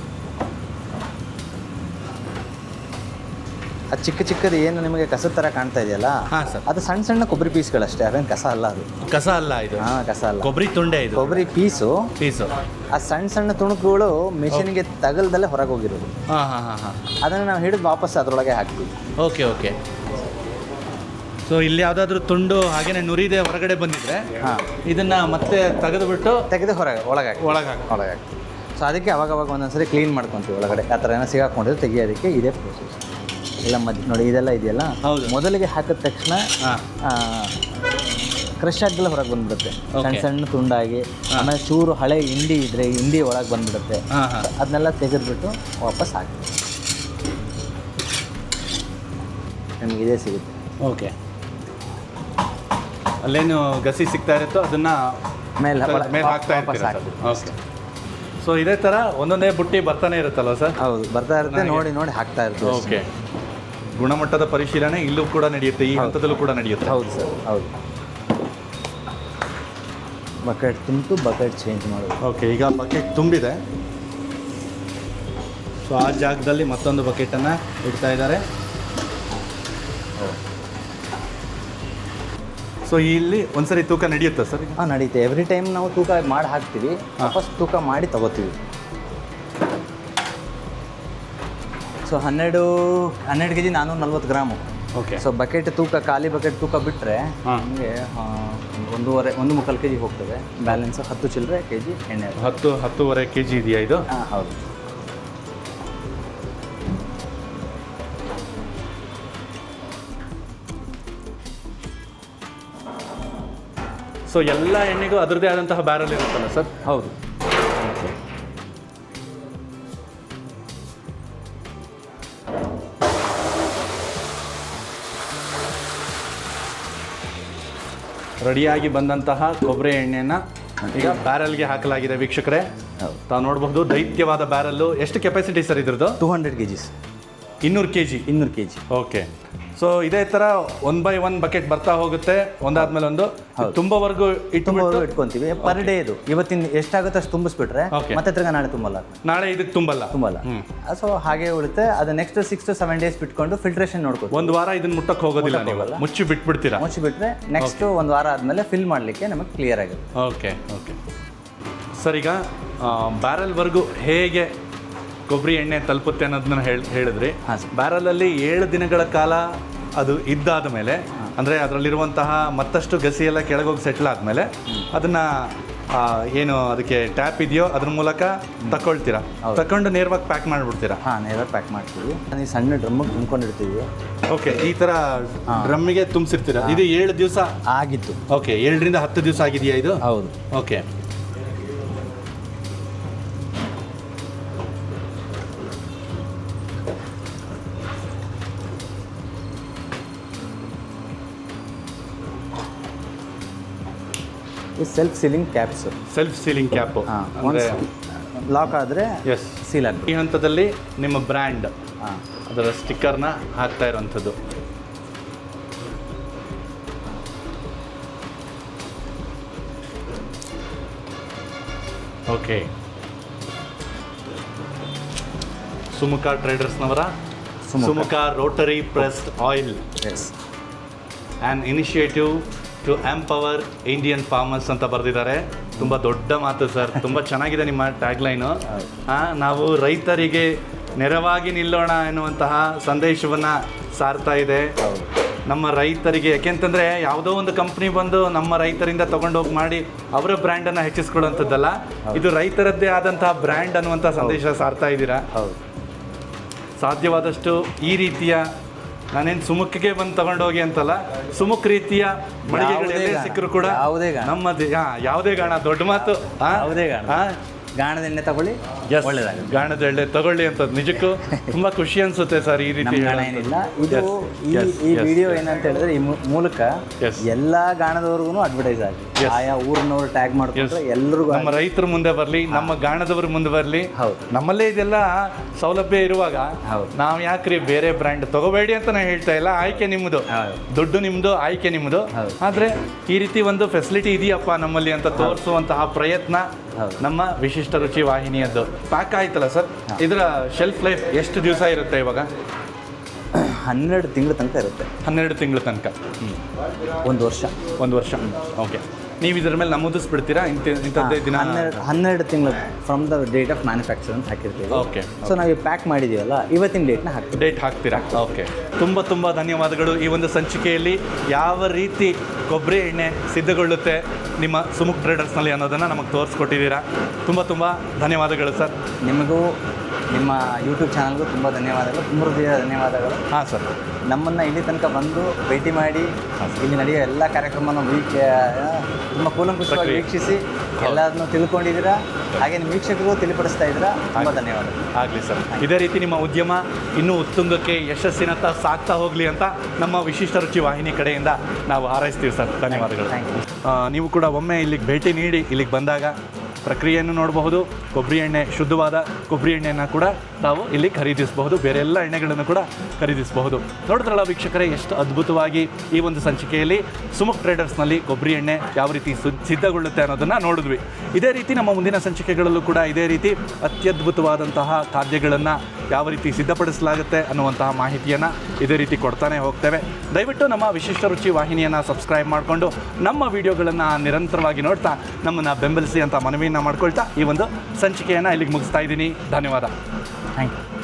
ಅದು ಚಿಕ್ಕ ಚಿಕ್ಕದು ಏನು ನಿಮಗೆ ಕಸದ ಥರ ಕಾಣ್ತಾ ಇದೆಯಲ್ಲ, ಹಾಂ ಸರ್, ಅದು ಸಣ್ಣ ಸಣ್ಣ ಕೊಬ್ಬರಿ ಪೀಸ್ಗಳಷ್ಟೇ, ಅದೇನು ಕಸ ಅಲ್ಲ ಅದು. ಕಸ ಅಲ್ಲ ಇದು? ಹಾಂ, ಕಸ ಅಲ್ಲ, ಕೊಬ್ಬರಿ ತುಂಡೆ ಇದು. ಕೊಬ್ಬರಿ ಪೀಸು. ಆ ಸಣ್ಣ ಸಣ್ಣ ತುಣುಕುಗಳು ಮಿಷಿನ್ಗೆ ತಗಲ್ದಲ್ಲೇ ಹೊರಗೆ ಹೋಗಿರೋದು. ಹಾಂ ಹಾಂ ಹಾಂ ಹಾಂ. ಅದನ್ನು ನಾವು ಹಿಡಿದು ವಾಪಸ್ ಅದರೊಳಗೆ ಹಾಕ್ತೀವಿ. Okay okay. ಸೊ ಇಲ್ಲಿ ಯಾವುದಾದ್ರೂ ತುಂಡು ಹಾಗೇನೆ ನುರಿದೆ ಹೊರಗಡೆ ಬಂದಿದ್ರೆ ಹಾಂ, ಇದನ್ನು ಮತ್ತೆ ತೆಗೆದು ಹೊರಗೆ ಒಳಗೆ ಹಾಕ್ತೀವಿ. ಸೊ ಅದಕ್ಕೆ ಅವಾಗ ಒಂದೊಂದ್ಸರಿ ಕ್ಲೀನ್ ಮಾಡ್ಕೊತೀವಿ ಒಳಗಡೆ. ಆ ಥರ ಏನೋ ಸಿಗಾಕೊಂಡಿದ್ರೆ ತೆಗಿಯೋದಕ್ಕೆ ಇದೇ ಪ್ರೊಸೆಸ್. ಎಲ್ಲ ನೋಡಿ ಇದೆಲ್ಲ ಇದೆಯಲ್ಲ, ಮೊದಲಿಗೆ ಹಾಕಿದ ತಕ್ಷಣ ಕ್ರಶ್ ಆಗಲ್ಲ ಹೊರಗೆ ಬಂದ್ಬಿಡುತ್ತೆ, ಸಣ್ಣ ಸಣ್ಣ ತುಂಡಾಗಿ. ಆಮೇಲೆ ಚೂರು ಹಳೆ ಹಿಂಡಿ ಇದ್ರೆ ಹಿಂಡಿ ಒಳಗೆ ಬಂದ್ಬಿಡುತ್ತೆ. ಅದನ್ನೆಲ್ಲ ತೆಗೆದ್ಬಿಟ್ಟು ವಾಪಸ್ ಹಾಕಿ ನಮಗೆ ಇದೇ ಸಿಗುತ್ತೆ. ಓಕೆ. ಅಲ್ಲೇನು ಗಸಿ ಸಿಗ್ತಾ ಇರುತ್ತೋ ಅದನ್ನು ಮೇಲೆ ಹಾಕ್ತಾ ಇರ್ತೀವಿ. ಓಕೆ. ಸೊ ಇದೇ ಥರ ಒಂದೊಂದೇ ಬುಟ್ಟಿ ಬರ್ತಾನೆ ಇರುತ್ತಲ್ವ ಸರ್? ಹೌದು, ಬರ್ತಾ ಇರುತ್ತೆ. ನೋಡಿ ಹಾಕ್ತಾ ಇರ್ತೀವಿ. ಓಕೆ. ಗುಣಮಟ್ಟದ ಪರಿಶೀಲನೆ ಇಲ್ಲೂ ಕೂಡ ನಡೆಯುತ್ತೆ, ಈ ಹಂತದಲ್ಲೂ ಕೂಡ ನಡೆಯುತ್ತೆ. ಹೌದು ಸರ್, ಹೌದು. ಬಕೆಟ್ ತುಂಬಿತು, ಬಕೆಟ್ ಚೇಂಜ್ ಮಾಡೋದು. ಓಕೆ, ಈಗ ಬಕೆಟ್ ತುಂಬಿದೆ. ಸೊ ಆ ಜಾಗದಲ್ಲಿ ಮತ್ತೊಂದು ಬಕೆಟನ್ನು ಇಡ್ತಾ ಇದ್ದಾರೆ. ಸೊ ಇಲ್ಲಿ ಒಂದ್ಸರಿ ತೂಕ ನಡೆಯುತ್ತಾ ಸರ್? ಹಾಂ, ನಡೀತೆ. ಎವ್ರಿ ಟೈಮ್ ನಾವು ತೂಕ ಮಾಡಿ ಹಾಕ್ತೀವಿ, ವಾಪಸ್ ತೂಕ ಮಾಡಿ ತಗೋತೀವಿ. So 12 kg 440 gram. Okay. So bucket ತೂಕ, ಖಾಲಿ ಬಕೆಟ್ ತೂಕ ಬಿಟ್ಟರೆ ನಮಗೆ 1.25 kg ಹೋಗ್ತದೆ. ಬ್ಯಾಲೆನ್ಸ್ 10 ಚಿಲ್ಲರೆ kg ಎಣ್ಣೆ. 10-10.5 kg ಇದೆಯಾ ಇದು? ಹಾಂ, ಹೌದು. ಸೊ ಎಲ್ಲ ಎಣ್ಣೆಗೂ ಅದರದ್ದೇ ಆದಂತಹ ಬ್ಯಾರಲ್ ಇರುತ್ತಲ್ಲ ಸರ್? ಹೌದು. ರೆಡಿಯಾಗಿ ಬಂದಂತಹ ಕೊಬ್ಬರಿ ಎಣ್ಣೆಯನ್ನು ಈಗ ಬ್ಯಾರಲ್ಗೆ ಹಾಕಲಾಗಿದೆ ವೀಕ್ಷಕರೇ. ತಾವು ನೋಡಬಹುದು, ದೈತ್ಯವಾದ ಬ್ಯಾರಲ್ಲು. ಎಷ್ಟು ಕೆಪಾಸಿಟಿ ಸರ್ ಇದ್ರದ್ದು? 200 kg. 200 kg. 200 kg. Okay. So ಇದೇ ಥರ 1 by 1 ಬಕೆಟ್ ಬರ್ತಾ ಹೋಗುತ್ತೆ, ಒಂದಾದ್ಮೇಲೆ ಒಂದು ತುಂಬವರೆಗೂ ಇಟ್ಕೊಂತೀವಿ. ಪರ್ ಡೇ ಇದು ಇವತ್ತಿನ ಎಷ್ಟಾಗುತ್ತೆ ಅಷ್ಟು ತುಂಬಿಸ್ಬಿಟ್ರೆ ಮತ್ತೆ ತಿರ್ಗಾ ನಾಳೆ ನಾಳೆ ಇದಕ್ಕೆ ತುಂಬಲ್ಲ. ಸೊ ಹಾಗೆ ಉಳಿತೆ. ಅದು ನೆಕ್ಸ್ಟ್ 6 to 7 days ಬಿಟ್ಕೊಂಡು ಫಿಲ್ಟ್ರೇಷನ್ ನೋಡ್ಕೊ. ಒಂದು ವಾರ ಇದನ್ನ ಮುಟ್ಟಕ್ಕೆ ಹೋಗೋದಿಲ್ಲ ನೀವು, ಮುಚ್ಚಿ ಬಿಟ್ಬಿಡ್ತೀರಾ? ಮುಚ್ಚಿ ಬಿಟ್ರೆ ನೆಕ್ಸ್ಟ್ ಒಂದು ವಾರ ಆದಮೇಲೆ ಫಿಲ್ ಮಾಡಲಿಕ್ಕೆ ನಮಗೆ ಕ್ಲಿಯರ್ ಆಗುತ್ತೆ. Okay okay sir. ಈಗ ಬ್ಯಾರಲ್ವರೆಗೂ ಹೇಗೆ ಕೊಬ್ಬರಿ ಎಣ್ಣೆ ತಲುಪುತ್ತೆ ಅನ್ನೋದನ್ನ ಹೇಳಿದ್ರಿ. ಬ್ಯಾರಲಲ್ಲಿ 7 ದಿನಗಳ ಕಾಲ ಅದು ಇದ್ದಾದ ಮೇಲೆ, ಅಂದರೆ ಅದರಲ್ಲಿರುವಂತಹ ಮತ್ತಷ್ಟು ಗಸಿ ಎಲ್ಲ ಕೆಳಗೋಗಿ ಸೆಟ್ಲ್ ಆದಮೇಲೆ ಅದನ್ನು ಏನು ಅದಕ್ಕೆ ಟ್ಯಾಪ್ ಇದೆಯೋ ಅದ್ರ ಮೂಲಕ ತಗೊಳ್ತೀರಾ, ತಗೊಂಡು ನೇರವಾಗಿ ಪ್ಯಾಕ್ ಮಾಡಿಬಿಡ್ತೀರಾ? ಹಾಂ, ನೇರವಾಗಿ ಪ್ಯಾಕ್ ಮಾಡ್ತೀವಿ. ಈ ಸಣ್ಣ ಡ್ರಮ್ಮಿಗೆ ತುಂಬ್ಕೊಂಡಿರ್ತೀವಿ. ಓಕೆ, ಈ ಥರ ಡ್ರಮ್ಮಿಗೆ ತುಂಬಿಸಿರ್ತೀರಾ? ಇದು 7 ದಿವಸ ಆಗಿತ್ತು. ಓಕೆ, 7 ರಿಂದ 10 ದಿವಸ ಆಗಿದೆಯಾ ಇದು? ಹೌದು. Okay. Self sealing caps. Self sealing cap lock ಆದರೆ ಸೀಲ್ ಆಗುತ್ತೆ. ಈ ಹಂತದಲ್ಲಿ ನಿಮ್ಮ ಬ್ರ್ಯಾಂಡ್ ಅದರ ಸ್ಟಿಕ್ಕರ್ನ ಹಾಕ್ತಾ ಇರುವಂಥದ್ದು. ಓಕೆ. ಸುಮುಖ ಟ್ರೇಡರ್ಸ್ನವರ Sumukha rotary pressed oil, an initiative to empower Indian farmers ಅಂತ ಬರೆದಿದ್ದಾರೆ. ತುಂಬ ದೊಡ್ಡ ಮಾತು ಸರ್, ತುಂಬ ಚೆನ್ನಾಗಿದೆ ನಿಮ್ಮ ಟ್ಯಾಗ್ಲೈನು. ನಾವು ರೈತರಿಗೆ ನೆರವಾಗಿ ನಿಲ್ಲೋಣ ಎನ್ನುವಂತಹ ಸಂದೇಶವನ್ನು ಸಾರ್ತಾ ಇದೆ. ನಮ್ಮ ರೈತರಿಗೆ, ಯಾಕೆಂತಂದರೆ ಯಾವುದೋ ಒಂದು ಕಂಪ್ನಿ ಬಂದು ನಮ್ಮ ರೈತರಿಂದ ತೊಗೊಂಡೋಗಿ ಮಾಡಿ ಅವರ ಬ್ರ್ಯಾಂಡನ್ನು ಹೆಚ್ಚಿಸ್ಕೊಳ್ಳೋಂಥದ್ದಲ್ಲ, ಇದು ರೈತರದ್ದೇ ಆದಂತಹ ಬ್ರ್ಯಾಂಡ್ ಅನ್ನುವಂಥ ಸಂದೇಶ ಸಾರ್ತಾ ಇದ್ದೀರಾ. ಸಾಧ್ಯವಾದಷ್ಟು ಈ ರೀತಿಯ, ನಾನೇನು ಸುಮುಖಕ್ಕೆ ಬಂದು ತಗೊಂಡೋಗಿ ಅಂತಲ್ಲ, ಸುಮುಖ ರೀತಿಯ ಮಳಿಗೆಗಳಲ್ಲಿ ಸಿಕ್ಕರು ಕೂಡ ನಮ್ಮದು ಯಾವುದೇ ಗಾಣ, ದೊಡ್ಡ ಮಾತು, ಗಾಣದ ಎಣ್ಣೆ ತಗೊಳ್ಳಿ, ಒಳ್ಳೇದಾಗುತ್ತೆ. ಗಾಣದ ಎಣ್ಣೆ ತಗೊಳ್ಳಿ ಅಂತ ನಿಜಕ್ಕೂ ತುಂಬಾ ಖುಷಿ ಅನ್ಸುತ್ತೆ ಸರ್ ಈ ರೀತಿ ನಮ್ಮ ಗಾಣ ಏನಿಲ್ಲ ಇದು. ಈ ವಿಡಿಯೋ ಏನಂತ ಹೇಳಿದ್ರೆ ಈ ಮೂಲಕ ಎಲ್ಲಾ ಗಾಣದವ್ರಿಗೂ ಅಡ್ವರ್ಟೈಸ್ ಆಗಿ ಆಯಾ ಊರಿನವ್ರು ಟ್ಯಾಗ್ ಮಾಡ್ಕೊಂಡ್ರೆ ಎಲ್ರಿಗೂ, ನಮ್ಮ ರೈತರ ಮುಂದೆ ಬರಲಿ, ನಮ್ಮ ಗಾಣದವ್ರ ಮುಂದೆ ಬರಲಿ. ಹೌದು, ನಮ್ಮಲ್ಲೇ ಇದೆಲ್ಲ ಸೌಲಭ್ಯ ಇರುವಾಗ ನಾವು ಯಾಕ್ರಿ ಬೇರೆ ಬ್ರ್ಯಾಂಡ್ ತಗೋಬೇಡಿ ಅಂತ ನಾನು ಹೇಳ್ತಾ ಇಲ್ಲ. ಆಯ್ಕೆ ನಿಮ್ಮದು, ದುಡ್ಡು ನಿಮ್ಮದು, ಆಯ್ಕೆ ನಿಮ್ಮದು. ಆದರೆ ಈ ರೀತಿ ಒಂದು ಫೆಸಿಲಿಟಿ ಇದೆಯಪ್ಪ ನಮ್ಮಲ್ಲಿ ಅಂತ ತೋರಿಸುವಂತಹ ಪ್ರಯತ್ನ ನಮ್ಮ ವಿಶಿಷ್ಟ ರುಚಿ ವಾಹಿನಿಯದ್ದು. ಪ್ಯಾಕ್ ಆಯ್ತಲ್ಲ ಸರ್, ಇದರ ಶೆಲ್ಫ್ ಲೈಫ್ ಎಷ್ಟು ದಿವಸ ಇರುತ್ತೆ ಇವಾಗ? 12 ತಿಂಗಳ ತನಕ ಇರುತ್ತೆ. 12 ತಿಂಗಳ ತನಕ, 1 ವರ್ಷ. 1 ವರ್ಷ. ಓಕೆ, ನೀವು ಇದರ ಮೇಲೆ ನಮೂದಿಸ್ಬಿಡ್ತೀರಾ ಇಂಥದ್ದೇ ದಿನ? 12 ತಿಂಗಳು from the date of manufacture ಅಂತ ಹಾಕಿರ್ತೀವಿ. ಓಕೆ, ಸೊ ನಾವು ಪ್ಯಾಕ್ ಮಾಡಿದ್ದೀವಲ್ಲ ಇವತ್ತಿನ ಡೇಟ್ನ ಹಾಕ್ತೀವಿ. ಡೇಟ್ ಹಾಕ್ತೀರಾ? ಓಕೆ, ತುಂಬ ಧನ್ಯವಾದಗಳು. ಈ ಒಂದು ಸಂಚಿಕೆಯಲ್ಲಿ ಯಾವ ರೀತಿ ಕೊಬ್ಬರಿ ಎಣ್ಣೆ ಸಿದ್ಧಗೊಳ್ಳುತ್ತೆ ನಿಮ್ಮ ಸುಮುಖ್ ಟ್ರೇಡರ್ಸ್ನಲ್ಲಿ ಅನ್ನೋದನ್ನು ನಮಗೆ ತೋರಿಸ್ಕೊಟ್ಟಿದ್ದೀರಾ. ತುಂಬ ಧನ್ಯವಾದಗಳು ಸರ್. ನಿಮಗೂ ನಿಮ್ಮ ಯೂಟ್ಯೂಬ್ ಚಾನಲ್ಗೂ ತುಂಬ ಧನ್ಯವಾದಗಳು, ತುಂಬ ಹೃದಯ ಧನ್ಯವಾದಗಳು. ಹಾಂ ಸರ್, ನಮ್ಮನ್ನು ಇಲ್ಲಿ ತನಕ ಬಂದು ಭೇಟಿ ಮಾಡಿ ಇಲ್ಲಿ ನಡೆಯೋ ಎಲ್ಲ ಕಾರ್ಯಕ್ರಮನ ತುಂಬ ಕೂಲಂಕುಷವಾಗಿ ವೀಕ್ಷಿಸಿ ಎಲ್ಲದನ್ನು ತಿಳ್ಕೊಂಡಿದ್ದೀರಾ. ಹಾಗೆ ನಿಮ್ಮ ವೀಕ್ಷಕರಿಗೂ ತಿಳಿಪಡಿಸ್ತಾ ಇದ್ದೀರಾ. ತುಂಬ ಧನ್ಯವಾದಗಳು. ಆಗಲಿ ಸರ್. ಇದೇ ರೀತಿ ನಿಮ್ಮ ಉದ್ಯಮ ಇನ್ನೂ ಉತ್ತುಂಗಕ್ಕೆ ಯಶಸ್ಸಿನತ್ತ ಸಾಗ್ತಾ ಹೋಗಲಿ ಅಂತ ನಮ್ಮ ವಿಶಿಷ್ಟ ರುಚಿ ವಾಹಿನಿ ಕಡೆಯಿಂದ ನಾವು ಹಾರೈಸ್ತೀವಿ ಸರ್. ಧನ್ಯವಾದಗಳು. ನೀವು ಕೂಡ ಒಮ್ಮೆ ಇಲ್ಲಿಗೆ ಭೇಟಿ ನೀಡಿ ಇಲ್ಲಿಗೆ ಬಂದಾಗ ಪ್ರಕ್ರಿಯೆಯನ್ನು ನೋಡಬಹುದು. ಕೊಬ್ಬರಿ ಎಣ್ಣೆ, ಶುದ್ಧವಾದ ಕೊಬ್ಬರಿ ಎಣ್ಣೆಯನ್ನು ಕೂಡ ತಾವು ಇಲ್ಲಿ ಖರೀದಿಸಬಹುದು. ಬೇರೆ ಎಲ್ಲ ಎಣ್ಣೆಗಳನ್ನು ಕೂಡ ಖರೀದಿಸಬಹುದು. ನೋಡಿದ್ರಲ್ಲ ವೀಕ್ಷಕರೇ, ಎಷ್ಟು ಅದ್ಭುತವಾಗಿ ಈ ಒಂದು ಸಂಚಿಕೆಯಲ್ಲಿ ಸುಮುಖ್ ಟ್ರೇಡರ್ಸ್ನಲ್ಲಿ ಕೊಬ್ಬರಿ ಎಣ್ಣೆ ಯಾವ ರೀತಿ ಸಿದ್ಧಗೊಳ್ಳುತ್ತೆ ಅನ್ನೋದನ್ನು ನೋಡಿದ್ವಿ. ಇದೇ ರೀತಿ ನಮ್ಮ ಮುಂದಿನ ಸಂಚಿಕೆಗಳಲ್ಲೂ ಕೂಡ ಇದೇ ರೀತಿ ಅತ್ಯದ್ಭುತವಾದಂತಹ ಖಾದ್ಯಗಳನ್ನು ಯಾವ ರೀತಿ ಸಿದ್ಧಪಡಿಸಲಾಗುತ್ತೆ ಅನ್ನುವಂತಹ ಮಾಹಿತಿಯನ್ನು ಇದೇ ರೀತಿ ಕೊಡ್ತಾನೆ ಹೋಗ್ತೇವೆ. ದಯವಿಟ್ಟು ನಮ್ಮ ವಿಶಿಷ್ಟ ರುಚಿ ವಾಹಿನಿಯನ್ನು ಸಬ್ಸ್ಕ್ರೈಬ್ ಮಾಡಿಕೊಂಡು ನಮ್ಮ ವಿಡಿಯೋಗಳನ್ನು ನಿರಂತರವಾಗಿ ನೋಡ್ತಾ ನಮ್ಮನ್ನು ಬೆಂಬಲಿಸಿ ಅಂತ ಮನವಿಯನ್ನು ಮಾಡ್ಕೊಳ್ತಾ ಈ ಒಂದು ಸಂಚಿಕೆಯನ್ನು ಇಲ್ಲಿಗೆ ಮುಗಿಸ್ತಾ ಇದ್ದೀನಿ. ಧನ್ಯವಾದ. Thank you.